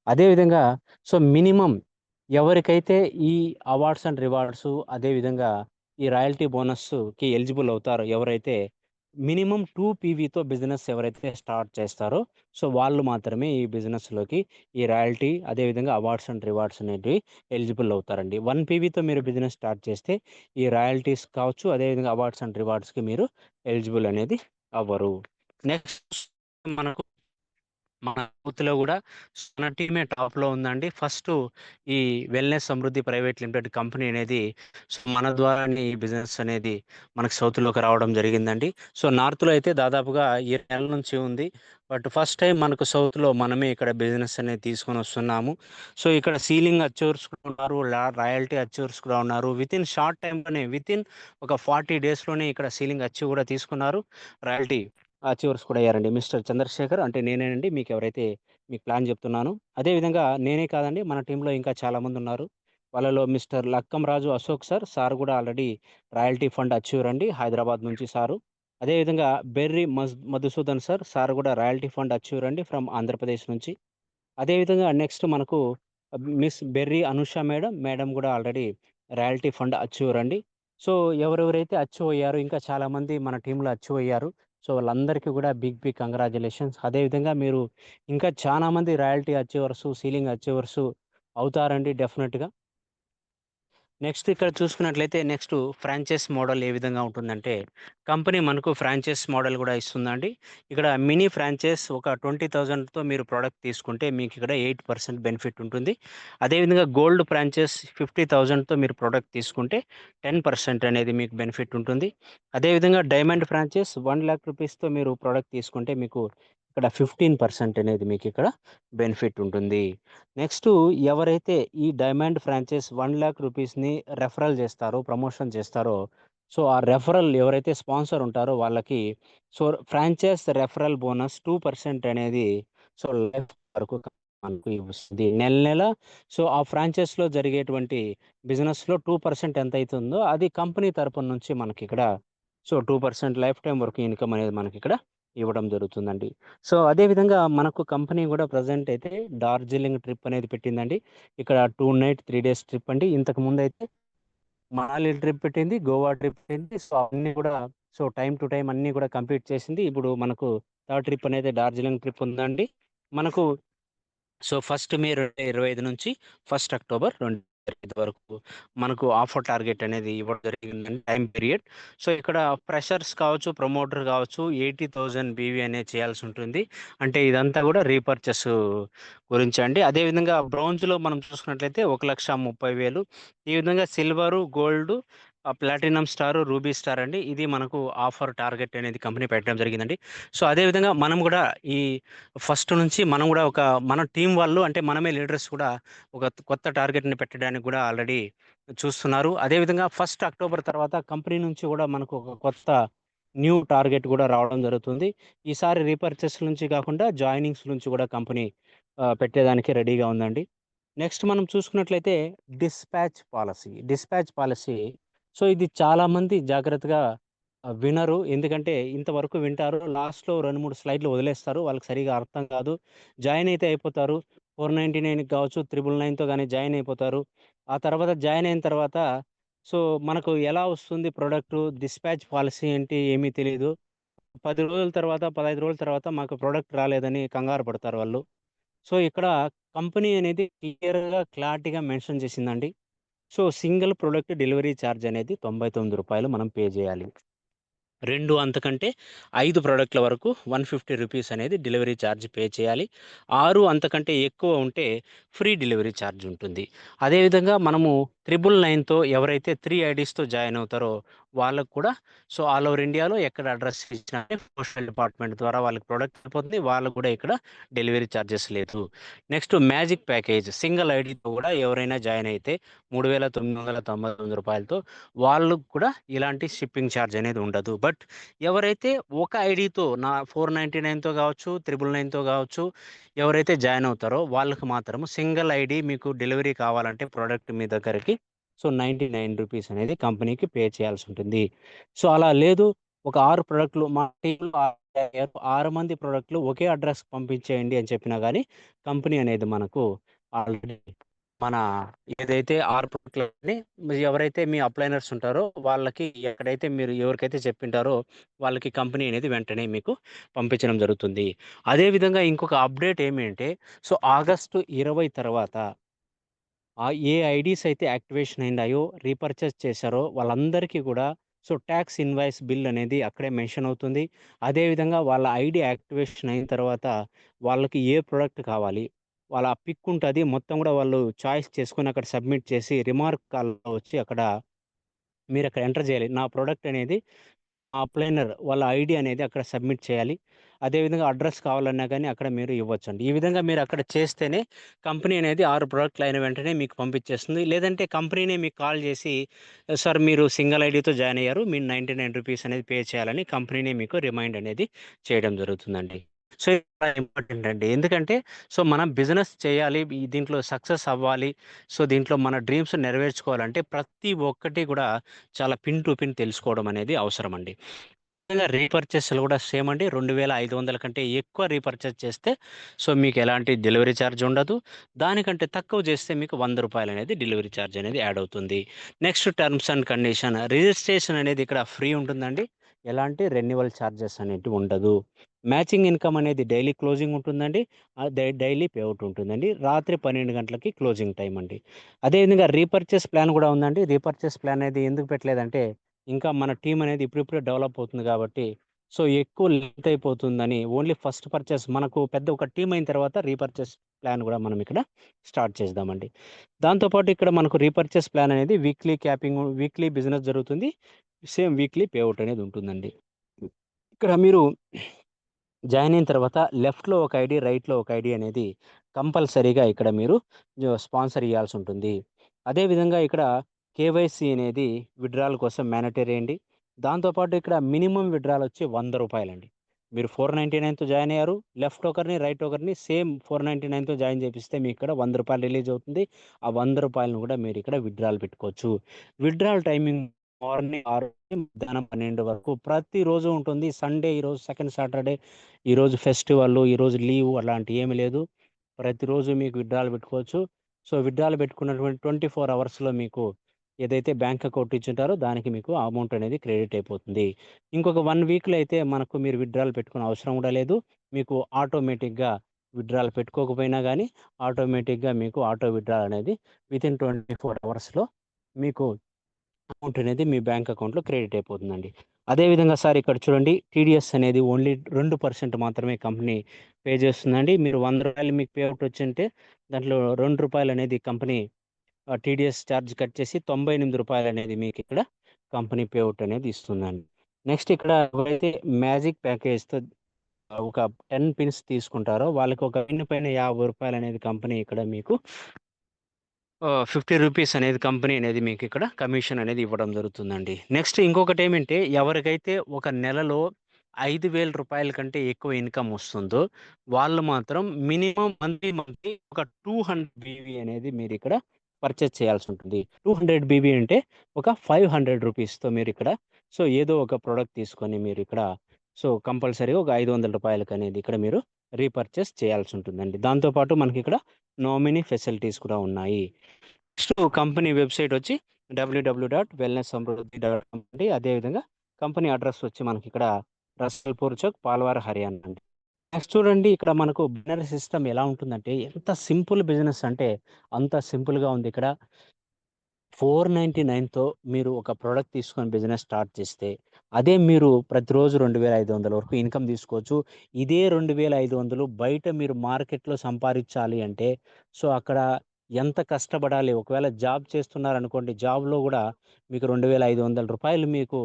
S1: అదేవిధంగా సో మినిమమ్ ఎవరికైతే ఈ అవార్డ్స్ అండ్ రివార్డ్స్ అదేవిధంగా ఈ రాయల్టీ బోనస్‌కి ఎలిజిబుల్ అవుతారో ఎవరైతే మినిమమ్ 2 పీవీతో బిజినెస్ ఎవరైతే స్టార్ట్ చేస్తారో సో వాళ్ళు మాత్రమే ఈ బిజినెస్‌లోకి ఈ రాయల్టీ అదేవిధంగా అవార్డ్స్ అండ్ రివార్డ్స్ అనేటివి ఎలిజిబుల్ అవుతారండి. 1 పీవీతో మీరు బిజినెస్ స్టార్ట్ చేస్తే ఈ రాయల్టీస్ కావచ్చు, అదేవిధంగా అవార్డ్స్ అండ్ రివార్డ్స్‌కి మీరు ఎలిజిబుల్ అనేది అవ్వరు. నెక్స్ట్ మనకు మన బూత్‌లో గూడా మన టీమే టాప్‌లో ఉందండి. ఫస్టు ఈ wellness Samruddhi private limited company అనేది సో మన ద్వారానే ఈ బిజినెస్ అనేది మనకు సౌత్‌లోకి రావడం జరిగిందండి. సో నార్త్‌లో అయితే దాదాపుగా 7 నెలల నుంచి ఉంది. బట్ ఫస్ట్ టైమ్ మనకు సౌత్‌లో మనమే ఇక్కడ బిజినెస్ అనేది తీసుకొనొస్తున్నాము. సో ఇక్కడ సీలింగ్ అచీవర్స్ కూడా ఉన్నారు. రాయల్టీ అచీవర్స్ కూడా ఉన్నారు. వితిన్ షార్ట్ టైమ్‌లోనే వితిన్ ఒక 40 డేస్‌లోనే ఇక్కడ సీలింగ్ అచీవ్ కూడా తీసుకున్నారు. రాయల్టీ అచీవర్స్ కూడా అయ్యారండి. మిస్టర్ చంద్రశేఖర్ అంటే నేనేనండి మీకెవరైతే మీకు ప్లాన్ చెప్తున్నానో. అదే విధంగా నేనే కాదండి మన టీమ్‌లో ఇంకా చాలామందున్నారు. వాళ్ళలో మిస్టర్ లక్కం రాజు అశోక్ సార్ కూడా ఆల్రెడీ రాయల్టీ ఫండ్ అచీవర్ అండి హైదరాబాద్ నుంచి సారు. అదే విధంగా బెర్రీ మధుసూదన్ సార్ కూడా రాయల్టీ ఫండ్ అచీవర్ అండి ఫ్రమ్ ఆంధ్రప్రదేశ్ నుంచి. అదే విధంగా నెక్స్ట్ మనకు మిస్ బెర్రీ అనుష మేడం కూడా ఆల్రెడీ రాయల్టీ ఫండ్ అచీవర్ అండి. సో ఎవరెవరైతే అచీవ్ అయ్యారో ఇంకా చాలామంది మన టీమ్‌లో అచీవ్ అయ్యారు. సో వాళ్ళందరికీ కూడా బిగ్ కంగ్రాచ్యులేషన్స్. అదే విధంగా మీరు ఇంకా చానా మంది రాయల్టీ అచీవర్స్, సీలింగ్ అచీవర్స్ అవుతారండి డెఫినిట్‌గా. నెక్స్ట్ ఇక్కడ చూసుకున్నట్లయితే నెక్స్ట్ ఫ్రాంచైజ్ మోడల్ ఏ విధంగా ఉంటుందంటే, కంపెనీ మనకు ఫ్రాంచైజ్ మోడల్ కూడా ఇస్తుందండి. ఇక్కడ మినీ ఫ్రాంచైజ్ ఒక 20,000తో మీరు ప్రొడక్ట్ తీసుకుంటే మీకు ఇక్కడ 8% బెనిఫిట్ ఉంటుంది. అదేవిధంగా గోల్డ్ ఫ్రాంచైజ్ 50,000తో మీరు ప్రొడక్ట్ తీసుకుంటే 10% అనేది మీకు బెనిఫిట్ ఉంటుంది. అదేవిధంగా డైమండ్ ఫ్రాంచైజ్ 1,00,000 రూపీస్‌తో మీరు ప్రొడక్ట్ తీసుకుంటే మీకు ఇక్కడ 15% అనేది మీకు ఇక్కడ బెనిఫిట్ ఉంటుంది. నెక్స్ట్ ఎవరైతే ఈ డైమండ్ ఫ్రాంచైజ్ 1,00,000 రూపీస్ని రెఫరల్ చేస్తారో, ప్రమోషన్ చేస్తారో, సో ఆ రెఫరల్ ఎవరైతే స్పాన్సర్ ఉంటారో వాళ్ళకి సో ఫ్రాంచైజ్ రెఫరల్ బోనస్ 2% అనేది సో లైఫ్ వరకు మనకు వస్తుంది నెల నెల. సో ఆ ఫ్రాంచైజ్లో జరిగేటువంటి బిజినెస్లో 2% ఎంత అవుతుందో అది కంపెనీ తరపున నుంచి మనకి ఇక్కడ సో 2% లైఫ్ టైం వరకు ఇన్కమ్ అనేది మనకి ఇక్కడ ఇవ్వడం జరుగుతుందండి. సో అదేవిధంగా మనకు కంపెనీ కూడా ప్రజెంట్ అయితే డార్జిలింగ్ ట్రిప్ అనేది పెట్టిందండి. ఇక్కడ 2 నైట్ 3 డేస్ ట్రిప్ అండి. ఇంతకు ముందు అయితే మనాలి ట్రిప్ పెట్టింది, గోవా ట్రిప్ పెట్టింది. సో అన్నీ కూడా సో టైం టు టైం అన్నీ కూడా కంప్లీట్ చేసింది. ఇప్పుడు మనకు థర్డ్ ట్రిప్ అనేది డార్జిలింగ్ ట్రిప్ ఉందండి. మనకు సో ఫస్ట్ మే 2025 నుంచి 1 అక్టోబర్ 2025 వరకు మనకు ఆఫర్ టార్గెట్ అనేది ఇవ్వడం జరిగిందండి, టైం పీరియడ్. సో ఇక్కడ ఫ్రెషర్స్ కావచ్చు, ప్రమోటర్ కావచ్చు 80,000 బీవీ అనేది చేయాల్సి ఉంటుంది. అంటే ఇదంతా కూడా రీపర్చేస్ గురించి అండి. అదేవిధంగా బ్రౌన్జ్లో మనం చూసుకున్నట్లయితే 1,30,000. ఈ విధంగా silver, gold, platinum star, ruby star అండి. ఇది మనకు ఆఫర్ టార్గెట్ అనేది కంపెనీ పెట్టడం జరిగిందండి. సో అదేవిధంగా మనం కూడా ఈ ఫస్ట్ నుంచి మనం కూడా మన టీం వాళ్ళు అంటే మనమే లీడర్స్ కూడా ఒక కొత్త టార్గెట్ని పెట్టడానికి కూడా ఆల్రెడీ చూస్తున్నారు. అదేవిధంగా 1 అక్టోబర్ తర్వాత కంపెనీ నుంచి కూడా మనకు ఒక కొత్త న్యూ టార్గెట్ కూడా రావడం జరుగుతుంది. ఈసారి రీపర్చేస్ నుంచి కాకుండా జాయినింగ్స్ నుంచి కూడా కంపెనీ పెట్టేదానికి రెడీగా ఉందండి. నెక్స్ట్ మనం చూసుకున్నట్లయితే డిస్పాచ్ పాలసీ. సో ఇది చాలామంది జాగ్రత్తగా వినరు. ఎందుకంటే ఇంతవరకు వింటారు, లాస్ట్లో 2-3 స్లైడ్లు వదిలేస్తారు. వాళ్ళకి సరిగా అర్థం కాదు. జాయిన్ అయితే అయిపోతారు. 499 కావచ్చు, 999తో కానీ జాయిన్ అయిపోతారు. ఆ తర్వాత జాయిన్ అయిన తర్వాత సో మనకు ఎలా వస్తుంది ప్రోడక్ట్, డిస్పాచ్ పాలసీ ఏంటి ఏమీ తెలియదు. 10 రోజుల తర్వాత, 15 రోజుల తర్వాత మాకు ప్రోడక్ట్ రాలేదని కంగారు పడతారు వాళ్ళు. సో ఇక్కడ కంపెనీ అనేది క్లియర్గా క్లారిటీగా మెన్షన్ చేసిందండి. So single product delivery charge అనేది రూ. 99 మనం పే చేయాలి. 2 అంతకంటే 5 ప్రోడక్ట్ల వరకు 150 రూపీస్ అనేది డెలివరీ ఛార్జ్ పే చేయాలి. 6 అంతకంటే ఎక్కువ ఉంటే ఫ్రీ డెలివరీ ఛార్జ్ ఉంటుంది. అదేవిధంగా మనము 999తో ఎవరైతే 3 ఐడీస్తో జాయిన్ అవుతారో వాళ్ళకు కూడా సో ఆల్ ఓవర్ ఇండియాలో ఎక్కడ అడ్రస్ ఇచ్చినా పోస్టల్ డిపార్ట్మెంట్ ద్వారా వాళ్ళకి ప్రోడక్ట్ అయిపోతుంది. వాళ్ళకు కూడా ఇక్కడ డెలివరీ ఛార్జెస్ లేదు. నెక్స్ట్ మ్యాజిక్ ప్యాకేజ్ సింగిల్ ఐడీతో కూడా ఎవరైనా జాయిన్ అయితే రూ. 3,999తో వాళ్ళకు కూడా ఇలాంటి షిప్పింగ్ ఛార్జ్ అనేది ఉండదు. బట్ ఎవరైతే ఒక ఐడీతో 499తో కావచ్చు, 999తో కావచ్చు ఎవరైతే జాయిన్ అవుతారో వాళ్ళకి మాత్రం సింగిల్ ఐడి మీకు డెలివరీ కావాలంటే ప్రోడక్ట్ మీ దగ్గరికి సో 99 రూపీస్ అనేది కంపెనీకి పే చేయాల్సి ఉంటుంది. సో అలా లేదు, ఒక 6 ప్రోడక్ట్లు మా టీంలో 6 మంది ప్రోడక్ట్లు ఒకే అడ్రస్ పంపించేయండి అని చెప్పినా కానీ కంపెనీ అనేది మనకు ఆల్రెడీ మన ఏదైతే 6 ప్రోడక్ట్లని ఎవరైతే మీ అప్లైనర్స్ ఉంటారో వాళ్ళకి ఎక్కడైతే మీరు ఎవరికైతే చెప్పింటారో వాళ్ళకి కంపెనీ అనేది వెంటనే మీకు పంపించడం జరుగుతుంది. అదేవిధంగా ఇంకొక అప్డేట్ ఏమి అంటే సో ఆగస్టు 20 తర్వాత ఏ ఐడీస్ అయితే యాక్టివేషన్ అయినాయో, రీపర్చేస్ చేశారో వాళ్ళందరికీ కూడా సో ట్యాక్స్ ఇన్వాయిస్ బిల్ అనేది అక్కడే మెన్షన్ అవుతుంది. అదేవిధంగా వాళ్ళ ఐడీ యాక్టివేషన్ అయిన తర్వాత వాళ్ళకి ఏ ప్రోడక్ట్ కావాలి, వాళ్ళ పిక్ ఉంటుంది మొత్తం కూడా వాళ్ళు చాయిస్ చేసుకొని అక్కడ సబ్మిట్ చేసి రిమార్క్ కాల్లో వచ్చి అక్కడ మీరు అక్కడ ఎంటర్ చేయాలి. నా ప్రోడక్ట్ అనేది అప్లైనర్ వాళ్ళ ఐడీ అనేది అక్కడ సబ్మిట్ చేయాలి. అదేవిధంగా అడ్రస్ కావాలన్నా కానీ అక్కడ మీరు ఇవ్వచ్చండి. ఈ విధంగా మీరు అక్కడ చేస్తేనే కంపెనీ అనేది 6 ప్రోడక్ట్లు అయిన వెంటనే మీకు పంపించేస్తుంది. లేదంటే కంపెనీనే మీకు కాల్ చేసి సార్ మీరు సింగిల్ ఐడీతో జాయిన్ అయ్యారు, మీరు 99 రూపీస్ అనేది పే చేయాలని కంపెనీనే మీకు రిమైండ్ అనేది చేయడం జరుగుతుందండి. సో ఇది చాలా ఇంపార్టెంట్ అండి. ఎందుకంటే సో మనం బిజినెస్ చేయాలి, దీంట్లో సక్సెస్ అవ్వాలి, సో దీంట్లో మన డ్రీమ్స్ నెరవేర్చుకోవాలంటే ప్రతి ఒక్కటి కూడా చాలా పిన్ టు పిన్ తెలుసుకోవడం అనేది అవసరం అండి. రీపర్చేస్లు కూడా సేమ్ అండి. 2,500 కంటే ఎక్కువ రీపర్చేస్ చేస్తే సో మీకు ఎలాంటి డెలివరీ ఛార్జ్ ఉండదు. దానికంటే తక్కువ చేస్తే మీకు రూ. 100 అనేది డెలివరీ ఛార్జ్ అనేది యాడ్ అవుతుంది. Next terms and condition registration అనేది ఇక్కడ ఫ్రీ ఉంటుందండి. ఎలాంటి రెన్యువల్ ఛార్జెస్ అనేటివి ఉండదు. మ్యాచింగ్ ఇన్కమ్ అనేది డైలీ క్లోజింగ్ ఉంటుందండి. డైలీ పేఅవుట్ ఉంటుందండి. రాత్రి 12 గంటలకి క్లోజింగ్ టైం అండి. అదేవిధంగా రీపర్చేస్ ప్లాన్ కూడా ఉందండి. రీపర్చేస్ ప్లాన్ అనేది ఎందుకు పెట్టలేదంటే ఇంకా మన టీమ్ అనేది ఇప్పుడిప్పుడే డెవలప్ అవుతుంది కాబట్టి సో ఎక్కువ లెంత్ అయిపోతుందని ఓన్లీ ఫస్ట్ పర్చేస్ మనకు పెద్ద ఒక టీమ్ అయిన తర్వాత రీపర్చేస్ ప్లాన్ కూడా మనం ఇక్కడ స్టార్ట్ చేద్దామండి. దాంతోపాటు ఇక్కడ మనకు రీపర్చేస్ ప్లాన్ అనేది వీక్లీ బిజినెస్ జరుగుతుంది. సేమ్ వీక్లీ పేఅవుట్ అనేది ఉంటుందండి. ఇక్కడ మీరు జాయిన్ అయిన తర్వాత లెఫ్ట్‌లో ఒక ఐడీ, రైట్‌లో ఒక ఐడీ అనేది కంపల్సరీగా ఇక్కడ మీరు స్పాన్సర్ ఇయ్యాల్సి ఉంటుంది. అదేవిధంగా ఇక్కడ కేవైసీ అనేది విత్‌డ్రాయల్ కోసం మ్యాండేటరీ అండి. దాంతో పాటు ఇక్కడ మినిమమ్ విత్‌డ్రాయల్ వచ్చి రూ. 100 మీరు 499తో జాయిన్ అయ్యారు. లెఫ్ట్ ఒకరిని, రైట్ ఒకరిని సేమ్ 499తో జాయిన్ చేపిస్తే మీకు ఇక్కడ రూ. 100 రిలీజ్ అవుతుంది. ఆ రూ. 100ను కూడా మీరు ఇక్కడ విత్‌డ్రాయల్ పెట్టుకోవచ్చు. విత్‌డ్రాయల్ టైమింగ్ మార్నింగ్ 6 నుంచి మధ్యాహ్నం 12 వరకు ప్రతిరోజు ఉంటుంది. సండే ఈరోజు సెకండ్ సాటర్‌డే, ఈరోజు ఫెస్టివల్, ఈరోజు లీవ్ అలాంటివి ఏమి లేదు. ప్రతిరోజు మీకు విత్‌డ్రాయల్ పెట్టుకోవచ్చు. సో, విత్‌డ్రాయల్ పెట్టుకున్నటువంటి 24 అవర్స్‌లో మీకు ఏదైతే బ్యాంక్ అకౌంట్ ఇచ్చుంటారో దానికి మీకు అమౌంట్ అనేది క్రెడిట్ అయిపోతుంది. ఇంకొక 1 వీక్‌లో అయితే మనకు మీరు విత్‌డ్రాయల్ పెట్టుకునే అవసరం కూడా లేదు. మీకు ఆటోమేటిక్‌గా విత్‌డ్రాయల్ పెట్టుకోకపోయినా గానీ ఆటోమేటిక్‌గా మీకు ఆటో విత్‌డ్రాయల్ అనేది వితిన్ 24 అవర్స్‌లో మీకు అమౌంట్ అనేది మీ బ్యాంక్ అకౌంట్‌లో క్రెడిట్ అయిపోతుందండి. అదేవిధంగా సార్ ఇక్కడ చూడండి టీడీఎస్ అనేది ఓన్లీ 2% మాత్రమే కంపెనీ పే చేస్తుందండి. మీరు రూ. 100 మీకు పే అవుట్ వచ్చుంటే దాంట్లో రూ. 2 అనేది కంపెనీ టీడీఎస్ చార్జ్ కట్ చేసి రూ. 98 అనేది మీకిక్కడ కంపెనీ పే అవుట్ అనేది ఇస్తుందండి. నెక్స్ట్ ఇక్కడ ఎవరైతే మ్యాజిక్ ప్యాకేజ్‌తో ఒక 10 పిన్స్ తీసుకుంటారో వాళ్ళకి ఒక పిన్ పైన రూ. 50 అనేది కంపెనీ ఇక్కడ మీకు రూ. 50 అనేది కంపెనీ అనేది మీకిక్కడ కమిషన్ అనేది ఇవ్వడం జరుగుతుందండి. నెక్స్ట్ ఇంకొకటేమంటే ఎవరికైతే ఒక నెలలో రూ. 5,000 కంటే ఎక్కువ ఇన్‌కమ్ వస్తుందో, వాళ్ళు మాత్రం మినిమమ్ మంత్లీ ఒక 200 బీవీ అనేది మీరిక్కడ పర్చేజ్ చేయాల్సుంటుంది. 200 బీవీ అంటే ఒక రూ. 500తో మీరిక్కడ సో, ఏదో ఒక ప్రొడక్ట్ తీసుకొని మీరిక్కడ సో, కంపల్సరీగా ఒక రూ. 500 అనేది ఇక్కడ మీరు రీపర్చేజ్ చేయాల్సుంటుందండి. దాంతో పాటు మనకిక్కడ నామినీ ఫెసిలిటీస్ కూడా ఉన్నాయి. నెక్స్ట్ కంపెనీ వెబ్‌సైట్ వచ్చి www.wellnesssamruddhi.com అండి. అదేవిధంగా కంపెనీ అడ్రెస్ వచ్చి మనకిక్కడ రసల్పూర్ చౌక్, పాల్వార్, హర్యానా అండి. నెక్స్ట్ చూడండి ఇక్కడ మనకు బైనరీ సిస్టమ్ ఎలా ఉంటుందంటే ఎంత సింపుల్ బిజినెస్ అంటే అంత సింపుల్‌గా ఉంది ఇక్కడ. 499తో మీరు ఒక ప్రొడక్ట్ తీసుకొని బిజినెస్ స్టార్ట్ చేస్తే, అదే మీరు ప్రతిరోజు 2,500 వరకు ఇన్‌కమ్ తీసుకోవచ్చు. ఇదే 2,500 బయట మీరు మార్కెట్‌లో సంపాదించాలి అంటే, సో, అక్కడ ఎంత కష్టపడాలి? ఒకవేళ జాబ్ చేస్తున్నారనుకోండి, జాబ్‌లో గూడా మీకు రూ. 2,500 మీకు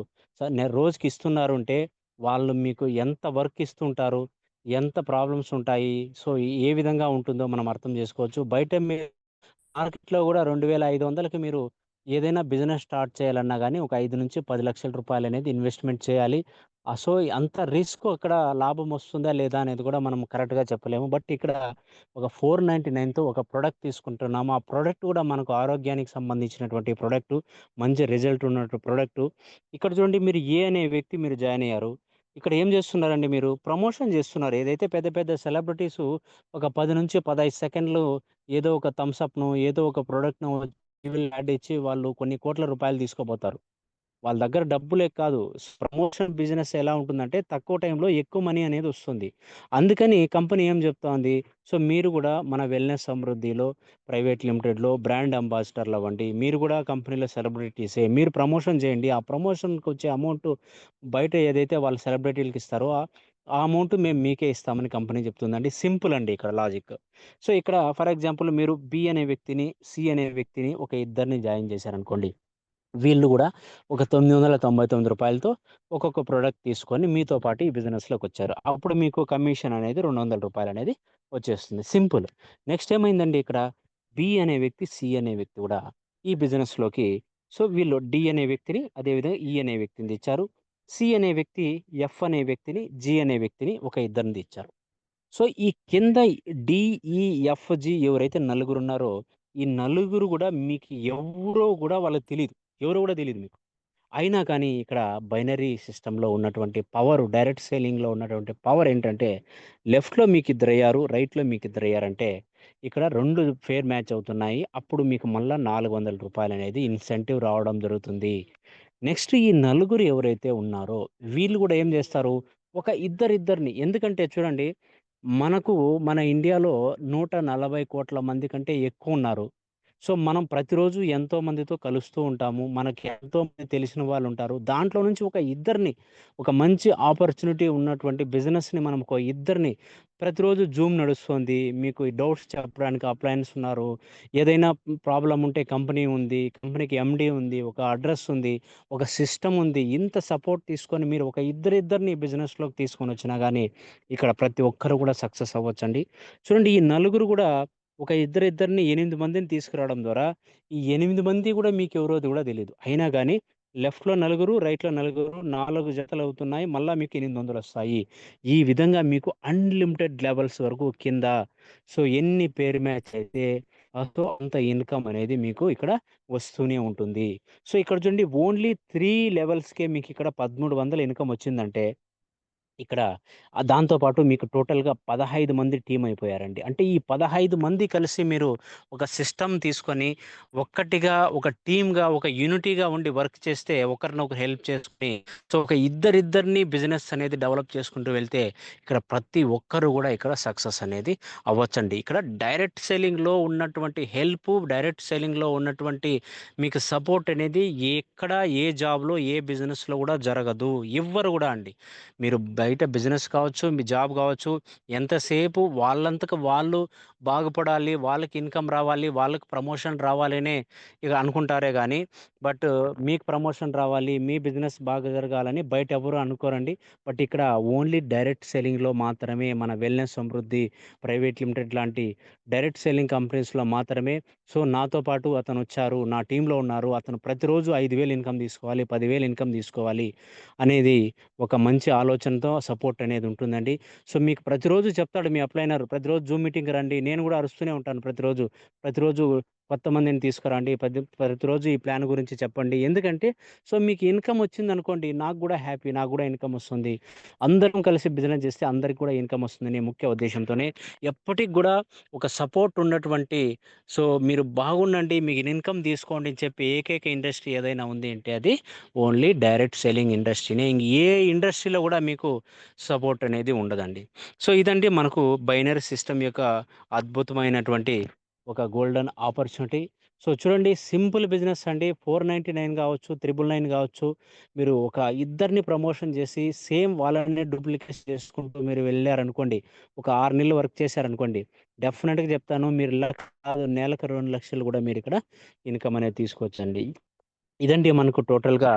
S1: రోజుకి ఇస్తున్నారు అంటే, వాళ్ళు మీకు ఎంత వర్క్ ఇస్తుంటారు? ఎంత ప్రాబ్లమ్స్ ఉంటాయి? సో, ఏ విధంగా ఉంటుందో మనం అర్థం చేసుకోవచ్చు. బయట మార్కెట్‌లో గూడా 2,500కి మీరు ఏదైనా బిజినెస్ స్టార్ట్ చేయాలన్నా గానీ, ఒక 5-10 లక్షల అనేది ఇన్వెస్ట్‌మెంట్ చేయాలి. సో, అంత రిస్క్ అక్కడ లాభం వస్తుందా లేదా అనేది కూడా మనం కరెక్ట్‌గా చెప్పలేము. బట్ ఇక్కడ ఒక 499తో ఒక ప్రొడక్ట్ తీసుకుంటున్నాము. ఆ ప్రొడక్ట్ కూడా మనకు ఆరోగ్యానికి సంబంధించినటువంటి ప్రొడక్టు. మంచి రిజల్ట్ ఉన్నట్టు ప్రొడక్టు. ఇక్కడ చూడండి మీరు ఏ అనే వ్యక్తి మీరు జాయిన్ అయ్యారు. ఇక్కడ ఏం చేస్తున్నారండి మీరు? ప్రమోషన్ చేస్తున్నారు. ఏదైతే పెద్ద పెద్ద సెలబ్రిటీసు ఒక 10-15 సెకండ్లు ఏదో ఒక థమ్స్ అప్‌నో, ఏదో ఒక ప్రొడక్ట్‌నో టీవీలో యాడ్ ఇచ్చి వాళ్ళు కొన్ని కోట్ల రూపాయలు తీసుకోపోతారు. వాళ్ళ దగ్గర డబ్బులే కాదు. ప్రమోషన్ బిజినెస్ ఎలా ఉంటుందంటే తక్కువ టైంలో ఎక్కువ మనీ అనేది వస్తుంది. అందుకని కంపెనీ ఏం చెప్తోంది, సో మీరు గూడా మన వెల్‌నెస్ సమృద్ధిలో ప్రైవేట్ లిమిటెడ్‌లో బ్రాండ్ అంబాసిడర్‌లు అవ్వండి. మీరు గూడా కంపెనీలో సెలబ్రిటీసే. మీరు ప్రమోషన్ చేయండి. ఆ ప్రమోషన్‌కొచ్చే అమౌంట్ బయట ఏదైతే వాళ్ళు సెలబ్రిటీలకి ఇస్తారో ఆ అమౌంట్ మేము మీకే ఇస్తామని కంపెనీ చెప్తుందండి. సింపుల్ అండి ఇక్కడ లాజిక్. సో ఇక్కడ ఫర్ ఎగ్జాంపుల్ మీరు బి అనే వ్యక్తిని, సి అనే వ్యక్తిని ఒక ఇద్దరిని జాయిన్ చేశారనుకోండి. వీళ్ళు గూడా ఒక రూ. 999తో ఒక్కొక్క ప్రొడక్ట్ తీసుకొని మీతో పాటు ఈ బిజినెస్‌లోకొచ్చారు. అప్పుడు మీకు కమిషన్ అనేది రూ. 200 అనేది వచ్చేస్తుంది. సింపుల్. నెక్స్ట్ ఏమైందండి ఇక్కడ బి అనే వ్యక్తి, సి అనే వ్యక్తి గూడా ఈ బిజినెస్‌లోకి సో, వీళ్ళు డి అనే వ్యక్తిని, అదేవిధంగా ఈ అనే వ్యక్తిని తెచ్చారు. సి అనే వ్యక్తి ఎఫ్ అనే వ్యక్తిని, జి అనే వ్యక్తిని ఒక ఇద్దరిని తెచ్చారు. సో, ఈ కింద డి, ఈ, ఎఫ్, జి ఎవరైతే నలుగురున్నారో, ఈ నలుగురు గూడా మీకు ఎవరో గూడా వాళ్ళకి తెలీదు. ఎవరో గూడా తెలీదు మీకు. అయినా కానీ ఇక్కడ బైనరీ సిస్టమ్‌లో ఉన్నటువంటి పవరు, డైరెక్ట్ సెల్లింగ్‌లో ఉన్నటువంటి పవర్ ఏంటంటే, లెఫ్ట్‌లో మీకిద్దరయ్యారు, రైట్‌లో మీకిద్దరయ్యారంటే, ఇక్కడ 2 ఫెయిర్ మ్యాచ్ అవుతున్నాయి. అప్పుడు మీకు మళ్ళా రూ. 400 అనేది ఇన్సెంటివ్ రావడం జరుగుతుంది. నెక్స్ట్ ఈ నలుగురు ఎవరైతే ఉన్నారో, వీళ్ళు గూడా ఏం జేస్తారు, ఒక ఇద్దరిద్దరిని ఎందుకంటే చూడండి, మనకు మన ఇండియాలో 140,00,00,000 మంది కంటే ఎక్కువున్నారు. సో మనం ప్రతిరోజు ఎంతో మందితో కలుస్తూ ఉంటాము. మనకి ఎంతో మంది తెలిసిన వాళ్ళు ఉంటారు. దాంట్లో నుంచి ఒక ఇద్దరిని, ఒక మంచి ఆపర్చునిటీ ఉన్నటువంటి బిజినెస్‌ని మనం ఒక ఇద్దరిని, ప్రతిరోజు జూమ్ నడుస్తోంది. మీకు ఈ డౌట్స్ చెప్పడానికి అప్లయన్స్ ఉన్నారు. ఏదైనా ప్రాబ్లమ్ ఉంటే కంపెనీ ఉంది. కంపెనీకి ఎండీ ఉంది. ఒక అడ్రెస్ ఉంది. ఒక సిస్టమ్ ఉంది. ఇంత సపోర్ట్ తీసుకొని మీరు ఒక ఇద్దరిద్దరిని బిజినెస్‌లోకి తీసుకొనొచ్చినా గానీ, ఇక్కడ ప్రతి ఒక్కరు కూడా సక్సెస్ అవ్వొచ్చండి. చూడండి, ఈ నలుగురు గూడా ఒక ఇద్దరిద్దరిని 8 మందిని తీసుకురావడం ద్వారా, ఈ 8 మంది గూడా మీకెవరోది గూడా తెలీదు. అయినా గానీ లెఫ్ట్‌లో నలుగురు, రైట్‌లో నలుగురు, 4 జతలవుతున్నాయి. మళ్ళా మీకు 800 ఈ విధంగా మీకు అన్‌లిమిటెడ్ లెవెల్స్ వరకు కింద, సో ఎన్ని పేర్ మ్యాచ్ అయితే సో అంత ఇన్‌కమ్ అనేది మీకు ఇక్కడ వస్తూనే ఉంటుంది. సో ఇక్కడ చూడండి, ఓన్లీ 3 లెవెల్స్‌కే మీకిక్కడ 1300 ఇన్‌కమ్ వచ్చిందంటే, ఇక్కడ దాంతో పాటు మీకు టోటల్‌గా 15 మంది టీమయిపోయారండి. అంటే ఈ 15 మంది కలిసి మీరు ఒక సిస్టమ్ తీసుకొని, ఒక్కటిగా, ఒక టీమ్‌గా, ఒక యూనిటీగా ఉండి వర్క్ చేస్తే, ఒకరినొకరు హెల్ప్ చేసుకొని, సో ఒక ఇద్దరిద్దరిని బిజినెస్ అనేది డెవలప్ చేసుకుంటూ వెళ్తే, ఇక్కడ ప్రతి ఒక్కరు గూడా ఇక్కడ సక్సెస్ అనేది అవ్వొచ్చండి. ఇక్కడ డైరెక్ట్ సెల్లింగ్‌లో ఉన్నటువంటి హెల్పు, డైరెక్ట్ సెల్లింగ్‌లో ఉన్నటువంటి మీకు సపోర్ట్ అనేది ఎక్కడ, ఏ జాబ్‌లో, ఏ బిజినెస్‌లో గూడా జరగదు. ఎవ్వరు గూడా అండి. మీరు బయట బిజినెస్ కావచ్చు, మీ జాబ్ కావచ్చు, ఎంతసేపు వాళ్ళంతకు వాళ్ళు బాగుపడాలి, వాళ్ళకి ఇన్‌కమ్ రావాలి, వాళ్ళకి ప్రమోషన్ రావాలనే ఇగ అనుకుంటారే గానీ, బట్ మీకు ప్రమోషన్ రావాలి, మీ బిజినెస్ బాగా జరగాలని బయట ఎవరు అనుకోరండి. బట్ ఇక్కడ ఓన్లీ డైరెక్ట్ సెల్లింగ్‌లో మాత్రమే, మన వెల్‌నెస్ సమృద్ధి ప్రైవేట్ లిమిటెడ్ లాంటి డైరెక్ట్ సెల్లింగ్ కంపెనీస్‌లో మాత్రమే. సో నాతో పాటు అతనొచ్చారు, నా టీమ్‌లో ఉన్నారు, అతను ప్రతిరోజు 5,000 ఇన్‌కమ్ తీసుకోవాలి, 10,000 ఇన్‌కమ్ తీసుకోవాలి అనేది ఒక మంచి ఆలోచనతో సపోర్ట్ అనేది ఉంటుందండి. సో, మీకు ప్రతిరోజు చెప్తాడు మీ అప్లైనర్, ప్రతిరోజు జూమ్ మీటింగ్‌కి రండి. నేను గూడా అరుస్తూనే ఉంటాను ప్రతిరోజు. ప్రతిరోజు కొత్త మందిని తీసుకురండి. ప్రతిరోజు ఈ ప్లాన్ గురించి చెప్పండి. ఎందుకంటే, సో, మీకు ఇన్‌కమ్ వచ్చిందనుకోండి, నాకు గూడా హ్యాపీ. నాకు గూడా ఇన్‌కమ్ వస్తుంది. అందరం కలిసి బిజినెస్ చేస్తే అందరికి కూడా ఇన్‌కమ్ వస్తుందనే ముఖ్య ఉద్దేశ్యంతోనే ఎప్పటికి గూడా ఒక సపోర్ట్ ఉన్నటువంటి, సో, మీరు బాగుండండి, మీకు ఇన్‌కమ్ తీసుకోండి అని చెప్పి ఏకైక ఇండస్ట్రీ ఏదైనా ఉంది అంటే అది ఓన్లీ డైరెక్ట్ సెల్లింగ్ ఇండస్ట్రీనే. ఇంక ఏ ఇండస్ట్రీలో గూడా మీకు సపోర్ట్ అనేది ఉండదండి. సో, ఇదండి మనకు బైనరీ సిస్టమ్ యొక్క అద్భుతమైనటువంటి ఒక గోల్డెన్ ఆపర్చునిటీ. సో, చూడండి, సింపుల్ బిజినెస్ అండి. 499 గావచ్చు, 999 గావచ్చు. మీరు ఒక ఇద్దరిని ప్రమోషన్ చేసి సేమ్ వాళ్ళనే డూప్లికేట్ చేసుకుంటూ మీరు వెళ్లారనుకోండి, ఒక 6 నెలలు వర్క్ చేశారనుకోండి, డెఫినిట్‌గా చెప్తాను, మీరు లక్ష కాదు, నెలకు 2,00,000 కూడా మీరిక్కడ ఇన్‌కమ్ అనేది తీసుకోవచ్చండి. ఇదండి మనకు టోటల్‌గా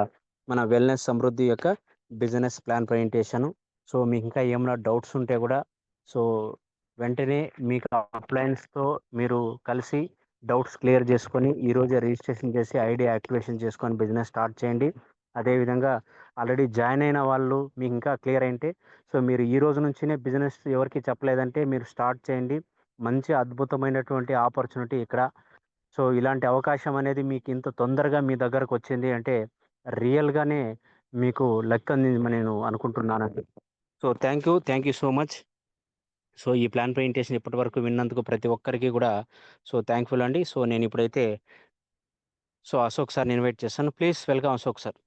S1: మన వెల్‌నెస్ సమృద్ధి యొక్క బిజినెస్ ప్లాన్ ప్రజెంటేషను. సో, మీకింకా ఏమన్నా డౌట్స్ ఉంటే గూడా, సో, వెంటనే మీకు అప్లయన్స్‌తో మీరు కలిసి డౌట్స్ క్లియర్ చేసుకొని, ఈరోజే రిజిస్ట్రేషన్ చేసి ఐడీ యాక్టివేషన్ చేసుకొని బిజినెస్ స్టార్ట్ చేయండి. అదేవిధంగా ఆల్రెడీ జాయిన్ అయిన వాళ్ళు మీకింకా క్లియర్ అయింటే, సో, మీరు ఈ రోజు నుంచినే బిజినెస్ ఎవరికీ చెప్పలేదంటే మీరు స్టార్ట్ చేయండి. మంచి అద్భుతమైనటువంటి ఆపర్చునిటీ ఇక్కడ. సో, ఇలాంటి అవకాశం అనేది మీకింత తొందరగా మీ దగ్గరకొచ్చింది అంటే, రియల్‌గానే మీకు లక్ అని నేను అనుకుంటున్నానండి. So, thank you so much. So, ఈ ప్లాన్ ప్రజెంటేషన్ ఇప్పటివరకు విన్నందుకు ప్రతి ఒక్కరికి గూడా సో, థాంక్‌ఫుల్ అండి. సో, నేనిప్పుడైతే, సో, అశోక్ సార్‌ని ఇన్వైట్ చేస్తాను. Please welcome Ashok sir.